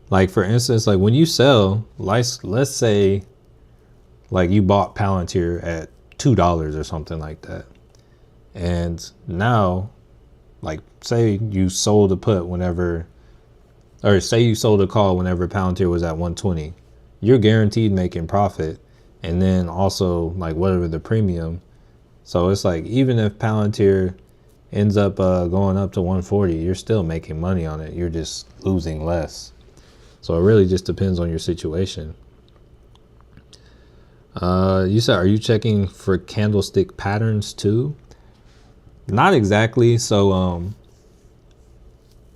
Like for instance, like when you sell, let's say, like you bought Palantir at $2 or something like that, and now, like say you sold a put whenever, or say you sold a call whenever Palantir was at 120, you're guaranteed making profit, and then also like whatever the premium. So it's like even if Palantir ends up going up to 140, you're still making money on it. You're just losing less. So it really just depends on your situation. You said, are you checking for candlestick patterns too? Not exactly. So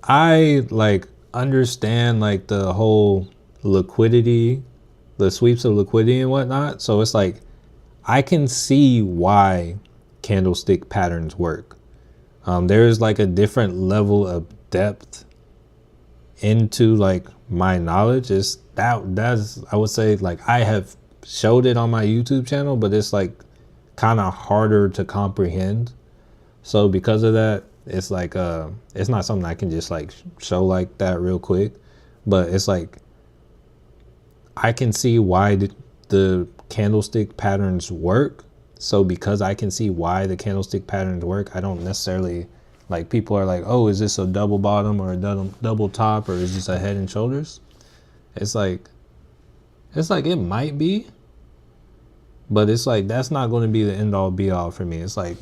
I like understand like the whole liquidity, the sweeps of liquidity and whatnot. So it's like I can see why candlestick patterns work. There's like a different level of depth into like my knowledge. Is that's I would say like I have showed it on my YouTube channel, but it's like kind of harder to comprehend. So because of that, it's like it's not something I can just like show like that real quick. But it's like I can see why the candlestick patterns work. So because I can see why the candlestick patterns work, I don't necessarily like, people are like, oh, is this a double bottom or a double top, or is this a head and shoulders? It's like it might be, but it's like that's not going to be the end all be all for me. It's like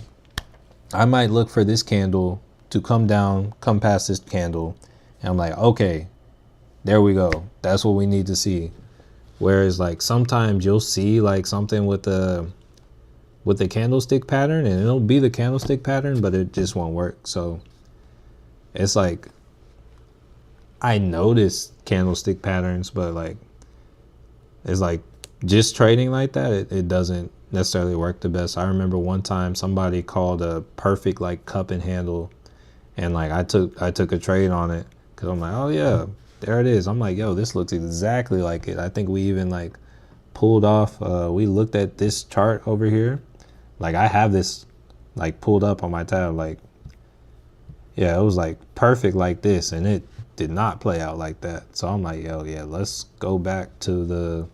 I might look for this candle to come down, come past this candle, and I'm like, okay, there we go. That's what we need to see. Whereas like sometimes you'll see like something with the candlestick pattern, and it'll be the candlestick pattern, but it just won't work. So it's like I notice candlestick patterns, but like it's like just trading like that, it doesn't necessarily work the best. I remember one time somebody called a perfect like cup and handle, and like I took a trade on it because I'm like, oh yeah, there it is. I'm like, yo, this looks exactly like it. I think we even like pulled off, we looked at this chart over here. Like I have this like pulled up on my tab, like, yeah, it was like perfect like this, and it did not play out like that. So I'm like, yo, yeah, let's go back to the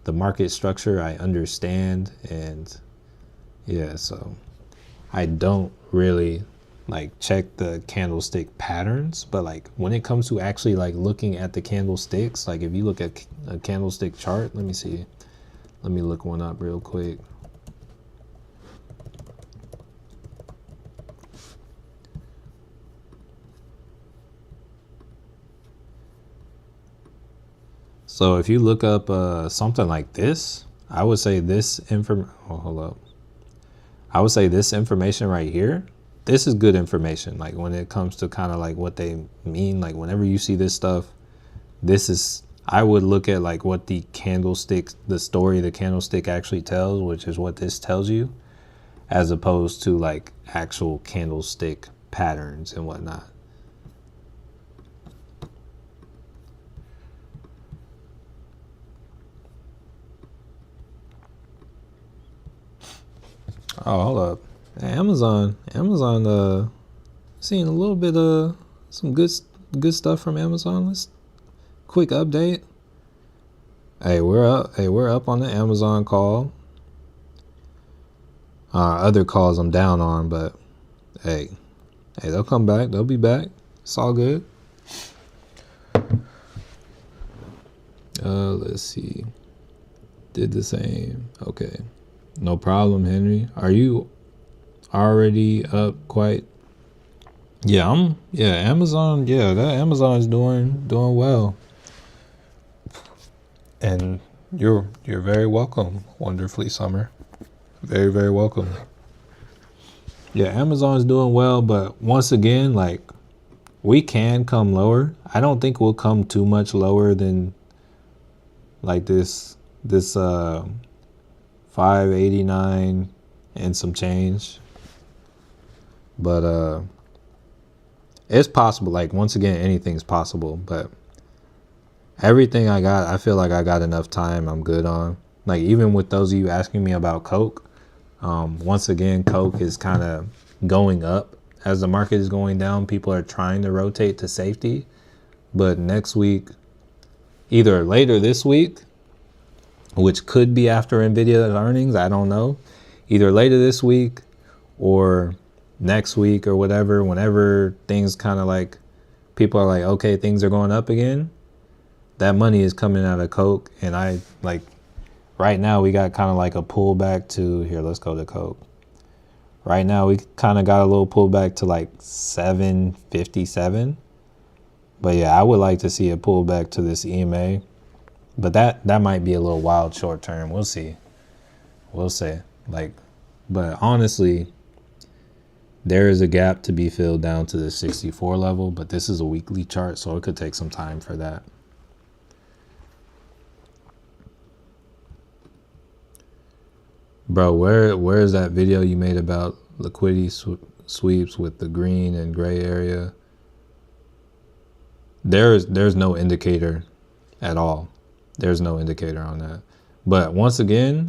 the market structure I understand, and yeah, so I don't really like check the candlestick patterns, but like when it comes to actually like looking at the candlesticks, like if you look at a candlestick chart, let me see, let me look one up real quick. So if you look up something like this, I would say this hold up. I would say this information right here, this is good information. Like when it comes to kind of like what they mean, like whenever you see this stuff, this is, I would look at like what the candlestick, the story the candlestick actually tells, which is what this tells you, as opposed to like actual candlestick patterns and whatnot. Oh, hold up. Amazon, seeing a little bit of some good stuff from Amazon. Let's quick update. Hey, we're up. Hey, we're up on the Amazon call. Other calls I'm down on, but hey, they'll come back. They'll be back. It's all good. Let's see. Did the same. Okay. No problem, Henry. Are you already up quite? Yeah, Amazon, that Amazon is doing well. And you're very welcome, Wonderfully Summer. Very, very welcome. Yeah, Amazon's doing well, but once again, like we can come lower. I don't think we'll come too much lower than like this 589 and some change. But it's possible. Like once again, anything's possible, but everything I got, I feel like I got enough time I'm good on. Like even with those of you asking me about Coke, once again, Coke is kind of going up as the market is going down. People are trying to rotate to safety, but next week, either later this week, which could be after Nvidia's earnings, I don't know, either later this week or next week or whatever, whenever things kind of like people are like, okay, things are going up again, that money is coming out of Coke. And I like right now we got kind of like a pullback to here. Let's go to Coke. Right now we kind of got a little pullback to like 757. But yeah, I would like to see a pullback to this EMA. But that might be a little wild short term. We'll see. Like, but honestly, there is a gap to be filled down to the 64 level, but this is a weekly chart, so it could take some time for that. Bro, where is that video you made about liquidity sweeps with the green and gray area? There's no indicator at all. There's no indicator on that. But once again,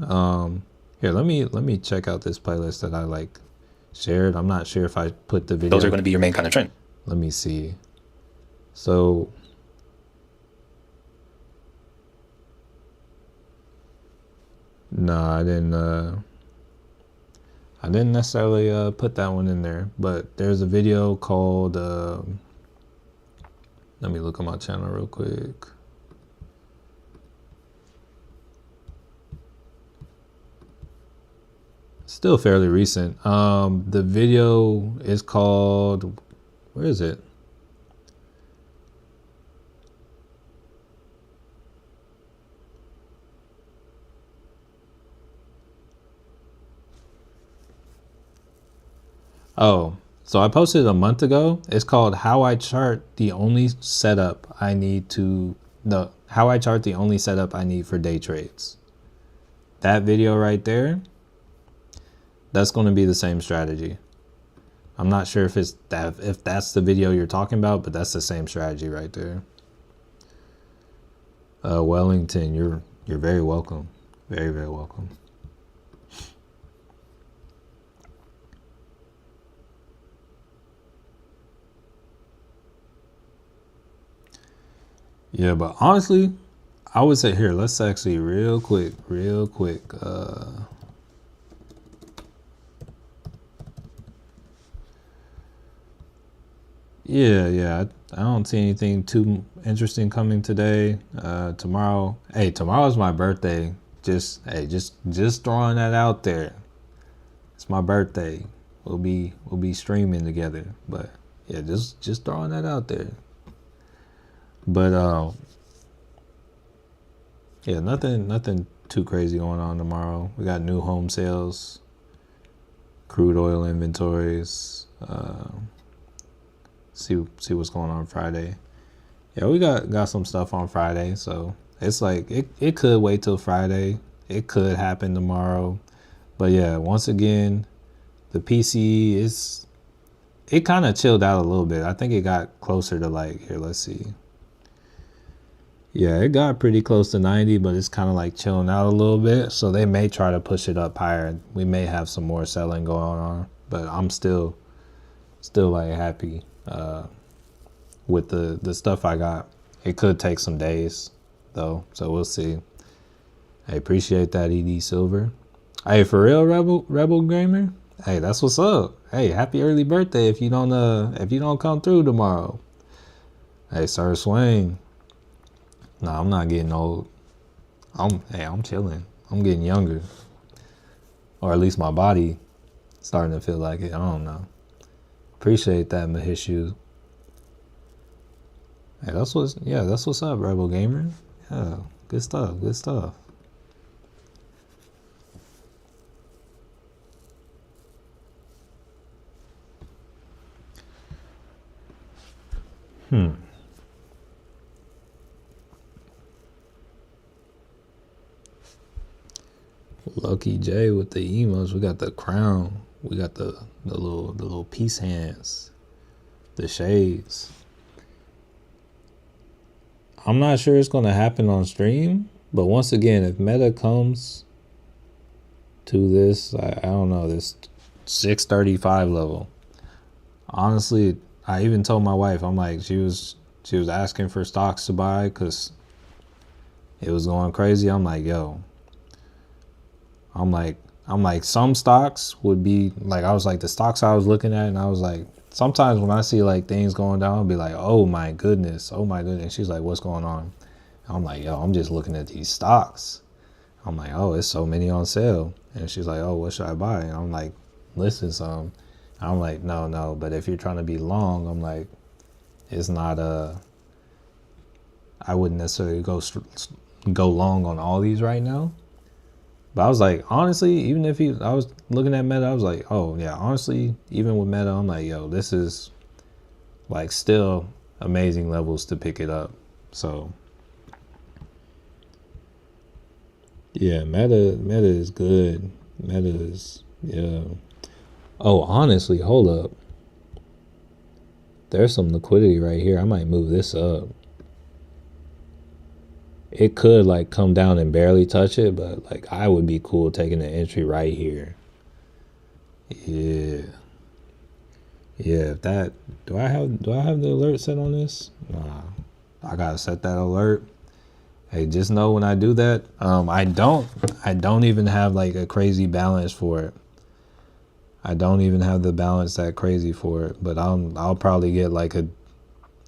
here, let me check out this playlist that I like shared. I'm not sure if I put the video. Those are going to be your main kind of trend. Let me see. So no, I didn't necessarily put that one in there, but there's a video called let me look on my channel real quick. Still fairly recent. The video is called, where is it? Oh, so I posted a month ago. It's called How I Chart the Only Setup I Need for Day Trades. That video right there, that's going to be the same strategy. I'm not sure if that's the video you're talking about, but that's the same strategy right there. Wellington, you're very welcome. Very, very welcome. Yeah, but honestly, I would say here, let's actually real quick. Yeah. I don't see anything too interesting coming today. Tomorrow, hey, tomorrow's my birthday. Just throwing that out there. It's my birthday. We'll be streaming together. But yeah, just throwing that out there. But yeah, nothing too crazy going on tomorrow. We got new home sales, crude oil inventories. See what's going on Friday. Yeah, we got some stuff on Friday, so it's like it could wait till Friday. It could happen tomorrow. But yeah, once again, the PCE it kind of chilled out a little bit. I think it got closer to like, here, let's see. Yeah, it got pretty close to 90, but it's kind of like chilling out a little bit. So they may try to push it up higher. We may have some more selling going on, but I'm still like happy with the stuff I got. It could take some days though, so we'll see. I appreciate that, ED Silver. Hey, for real, Rebel Gamer. Hey, that's what's up. Hey, happy early birthday if you don't come through tomorrow. Hey, Sir Swain. No, I'm not getting old. I'm chilling. I'm getting younger. Or at least my body starting to feel like it. I don't know. Appreciate that, Mahishu. Hey, that's what's up, Rebel Gamer. Yeah, good stuff. Lucky J with the emotes. We got the crown. We got the little peace hands. The shades. I'm not sure it's gonna happen on stream, but once again, if Meta comes to this, I don't know, this 635 level. Honestly, I even told my wife, I'm like, she was asking for stocks to buy because it was going crazy. I'm like, yo. I'm like, some stocks would be like, I was like, the stocks I was looking at, and I was like, sometimes when I see like things going down, I'll be like, oh my goodness. She's like, what's going on? I'm like, yo, I'm just looking at these stocks. I'm like, oh, it's so many on sale. And she's like, oh, what should I buy? And I'm like, listen some. I'm like, no, but if you're trying to be long, I'm like, it's not I wouldn't necessarily go long on all these right now. But I was like, honestly, even if I was looking at Meta, I was like, oh yeah, honestly, even with Meta, I'm like, yo, this is like still amazing levels to pick it up. So yeah, Meta is good. Meta is, yeah. Oh, honestly, hold up. There's some liquidity right here. I might move this up. It could like come down and barely touch it, but like I would be cool taking an entry right here. Yeah. If that, do I have the alert set on this? Nah. I gotta set that alert. Hey, just know when I do that, I don't even have like a crazy balance for it. I don't even have the balance that crazy for it, but I'll probably get like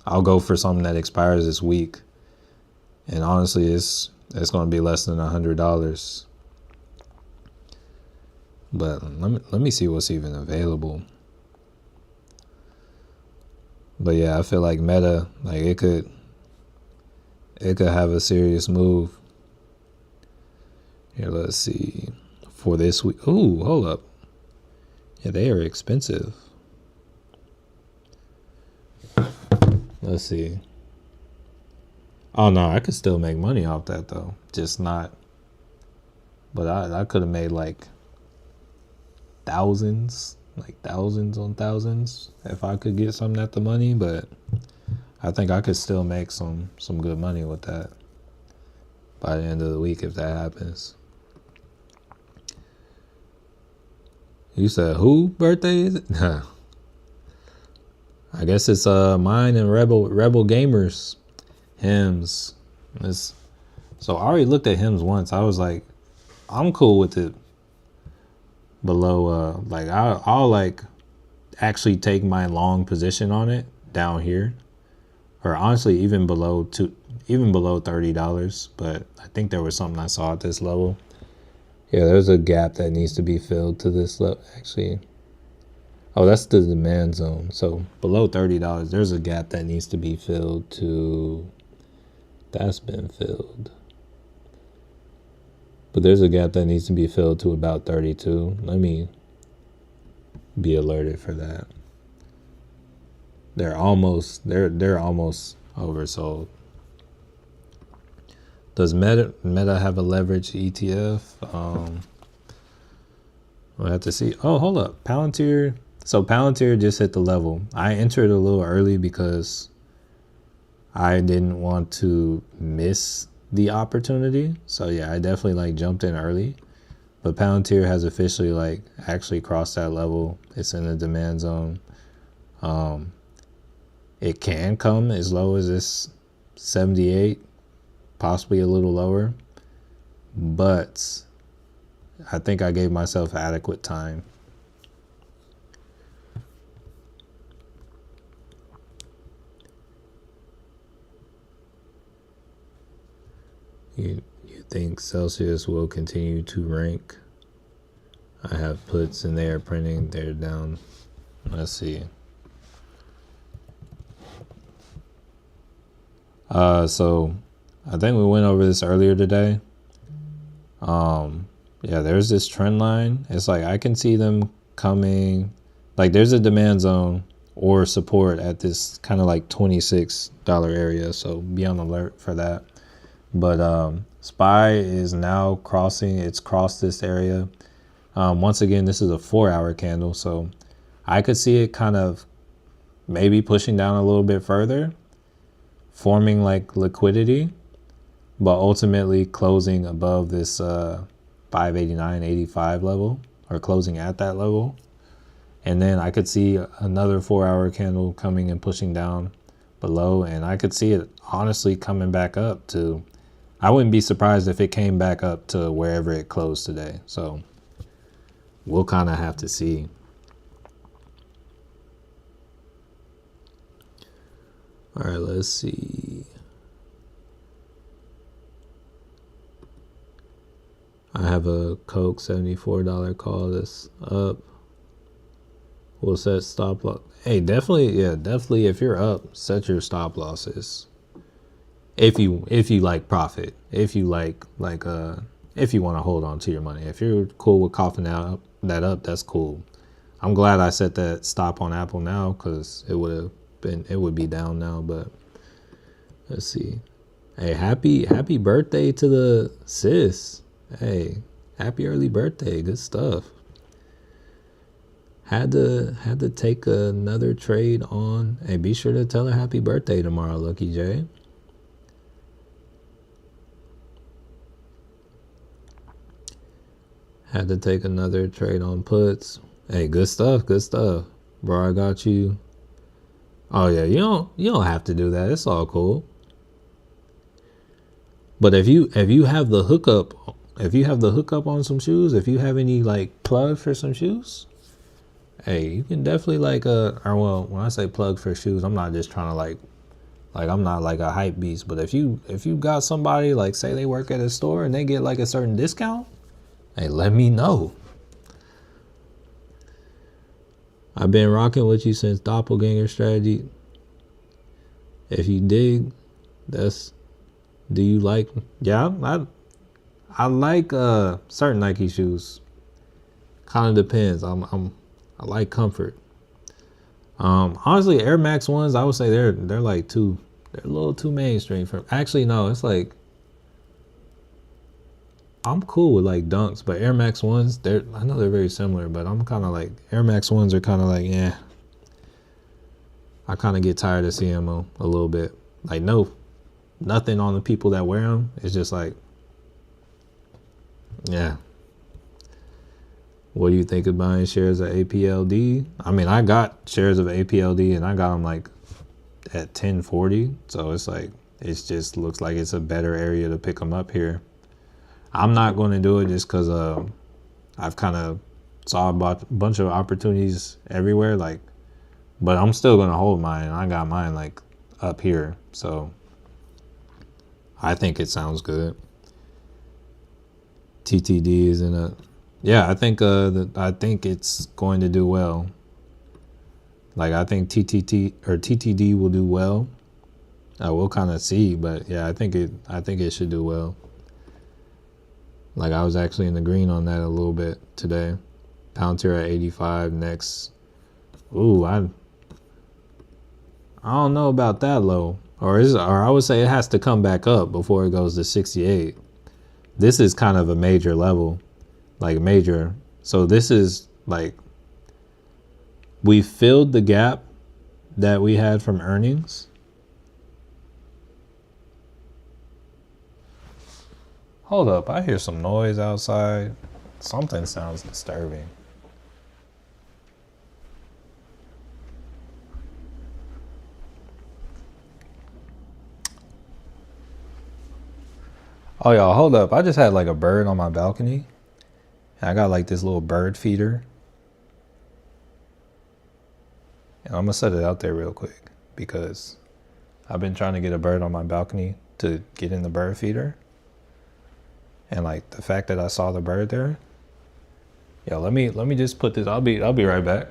I'll go for something that expires this week. And honestly, it's going to be less than $100. But let me see what's even available. But yeah, I feel like Meta, like it could have a serious move. Here, let's see. For this week. Ooh, hold up. Yeah, they are expensive. Let's see. Oh no, I could still make money off that though. Just not. But I could have made like thousands on thousands if I could get something at the money. But I think I could still make some good money with that by the end of the week if that happens. You said who birthday is it? I guess it's mine and Rebel Gamers. Hymns. It's So I already looked at Hims once. I was like, I'm cool with it below. Like I'll like actually take my long position on it down here, or honestly even below $30. But I think there was something I saw at this level. Yeah, there's a gap that needs to be filled to this level. Actually, oh, that's the demand zone. So below $30, there's a gap that needs to be filled to. That's been filled. But there's a gap that needs to be filled to about 32. Let me be alerted for that. They're almost oversold. Does Meta have a leverage ETF? We'll have to see. Oh, hold up. Palantir. So Palantir just hit the level. I entered a little early because I didn't want to miss the opportunity. So yeah, I definitely like jumped in early. But Palantir has officially like actually crossed that level. It's in the demand zone. It can come as low as this 78, possibly a little lower. But I think I gave myself adequate time. You think Celsius will continue to rank? I have puts in there printing. They're down. Let's see. So I think we went over this earlier today. Yeah, there's this trend line. It's like I can see them coming. Like there's a demand zone or support at this kind of like $26 area. So be on alert for that. But SPY is now crossing. It's crossed this area. Once again, this is a 4-hour candle. So I could see it kind of maybe pushing down a little bit further, forming like liquidity, but ultimately closing above this 589.85 level, or closing at that level. And then I could see another 4-hour candle coming and pushing down below, and I could see it honestly coming back up to, I wouldn't be surprised if it came back up to wherever it closed today. So we'll kind of have to see. All right, let's see. I have a Coke $74 call that's up. We'll set stop loss. Hey, definitely if you're up, set your stop losses. If you like profit, if you if you want to hold on to your money. If you're cool with coughing that up, that's cool. I'm glad I set that stop on Apple now, because it would be down now. But let's see. Hey, happy birthday to the sis. Hey, happy early birthday. Good stuff. Had to take another trade on. Hey, be sure to tell her happy birthday tomorrow, Lucky J. Had to take another trade on puts. Hey, good stuff, bro. I got you. Oh yeah, you don't have to do that. It's all cool. But if you have the hookup, on some shoes, if you have any like plug for some shoes, hey, you can definitely when I say plug for shoes, I'm not just trying to like I'm not like a hype beast, but if you got somebody, like say they work at a store and they get like a certain discount, hey, let me know. I've been rocking with you since Doppelganger Strategy. If you dig, do you like? Yeah, I like certain Nike shoes. Kind of depends. I like comfort. Honestly, Air Max ones, I would say they're like they're a little too mainstream for. Actually, no, it's like I'm cool with like Dunks, but Air Max ones, I know they're very similar, but I'm kind of like Air Max ones are kind of like, yeah. I kind of get tired of seeing them a little bit. Like nothing on the people that wear them. It's just like, yeah. What do you think of buying shares of APLD? I mean, I got shares of APLD and I got them like at 1040. So it's like, It just looks like it's a better area to pick them up here. I'm not going to do it just because I've kind of saw a bunch of opportunities everywhere. Like, but I'm still going to hold mine. I got mine like up here. So I think it sounds good. TTD is in a, yeah, I think I think it's going to do well. Like, I think TTD will do well. We'll kind of see, but yeah, I think it should do well. Like, I was actually in the green on that a little bit today. Palantir at 85 next. Ooh, I don't know about that low. Or I would say it has to come back up before it goes to 68. This is kind of a major level, like major. So this is like, we filled the gap that we had from earnings. Hold up, I hear some noise outside. Something sounds disturbing. Oh, y'all, hold up. I just had like a bird on my balcony. And I got like this little bird feeder. And I'm going to set it out there real quick because I've been trying to get a bird on my balcony to get in the bird feeder. And like the fact that I saw the bird there. Yeah, let me just put this. I'll be right back.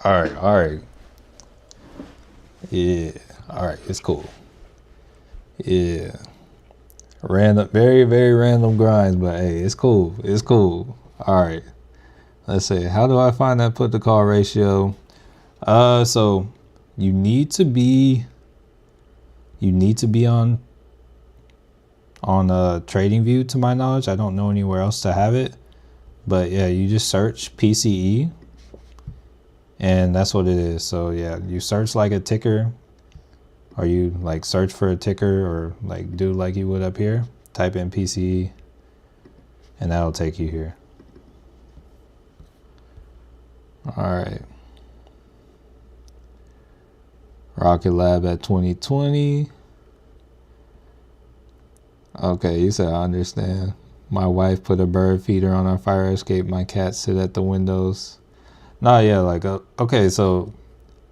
All right. Yeah, all right, it's cool. Yeah, random, very, very random grinds, but hey, it's cool. It's cool. All right, let's see. How do I find that put to call ratio? So you need to be on Trading View, to my knowledge. I don't know anywhere else to have it, but yeah, you just search PCE. And that's what it is. So yeah, you search like a ticker, or you like search for a ticker, or like do like you would up here, type in PCE, and that'll take you here. All right. Rocket Lab at 2020. Okay, you said I understand. My wife put a bird feeder on our fire escape. My cats sit at the windows. No, yeah, like okay, so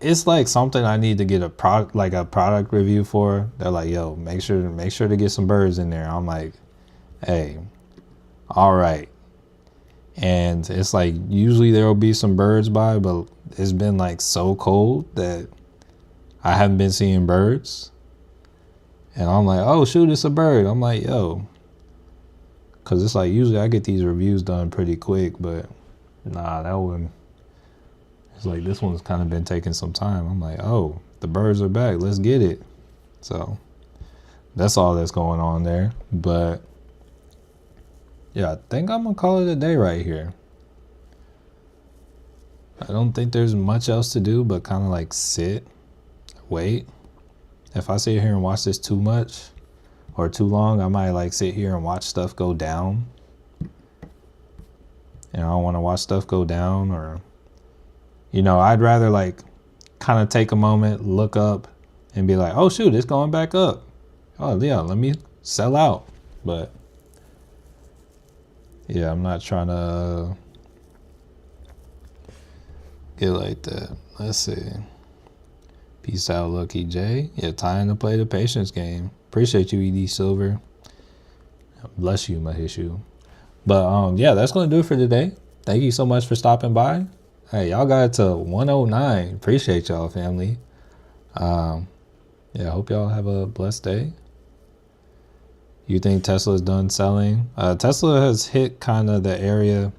it's like something I need to get a product review for. They're like, yo, make sure to get some birds in there. I'm like, hey, all right. And it's like usually there will be some birds by, but it's been like so cold that I haven't been seeing birds. And I'm like, oh shoot, it's a bird. I'm like, yo, because it's like usually I get these reviews done pretty quick, but nah, that wouldn't. It's like this one's kind of been taking some time. I'm like, oh, the birds are back. Let's get it. So that's all that's going on there. But yeah, I think I'm going to call it a day right here. I don't think there's much else to do but kind of like sit, wait. If I sit here and watch this too much or too long, I might like sit here and watch stuff go down. And I don't want to watch stuff go down, or I'd rather like kind of take a moment, look up, and be like, oh shoot, it's going back up. Oh yeah, let me sell out. But yeah, I'm not trying to get like that. Let's see. Peace out, Lucky J. Yeah, time to play the patience game. Appreciate you, ED Silver. Bless you, Mahishu. But yeah, that's gonna do it for today. Thank you so much for stopping by. Hey, y'all got it to 109. Appreciate y'all, family. Yeah, I hope y'all have a blessed day. You think Tesla's done selling? Tesla has hit kind of the area.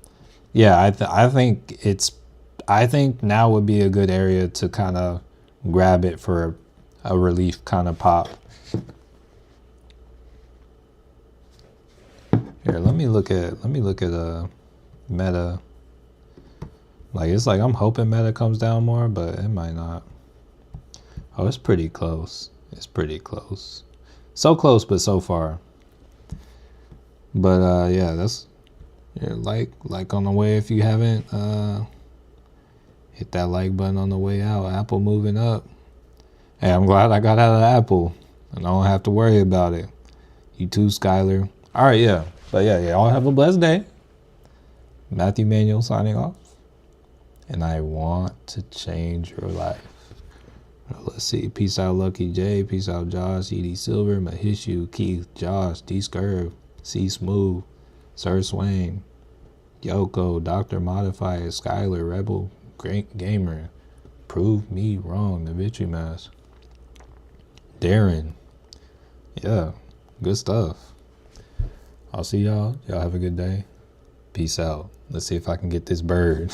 Yeah, I think I think now would be a good area to kind of grab it for a relief kind of pop. Here, let me look at Meta. Like, it's like I'm hoping Meta comes down more, but it might not. Oh, it's pretty close. It's pretty close. So close, but so far. But yeah, that's like on the way if you haven't hit that like button on the way out. Apple moving up. Hey, I'm glad I got out of Apple and I don't have to worry about it. You too, Skylar. All right, yeah. But yeah, y'all have a blessed day. Matthew Manuel signing off. And I want to change your life. Let's see. Peace out, Lucky J. Peace out, Josh. E.D. Silver. Mahishu. Keith. Josh. D. Scurv. C. Smooth. Sir Swain. Yoko. Dr. Modified. Skylar. Rebel. Great Gamer. Prove me wrong. The Victory Mask. Darren. Yeah. Good stuff. I'll see y'all. Y'all have a good day. Peace out. Let's see if I can get this bird.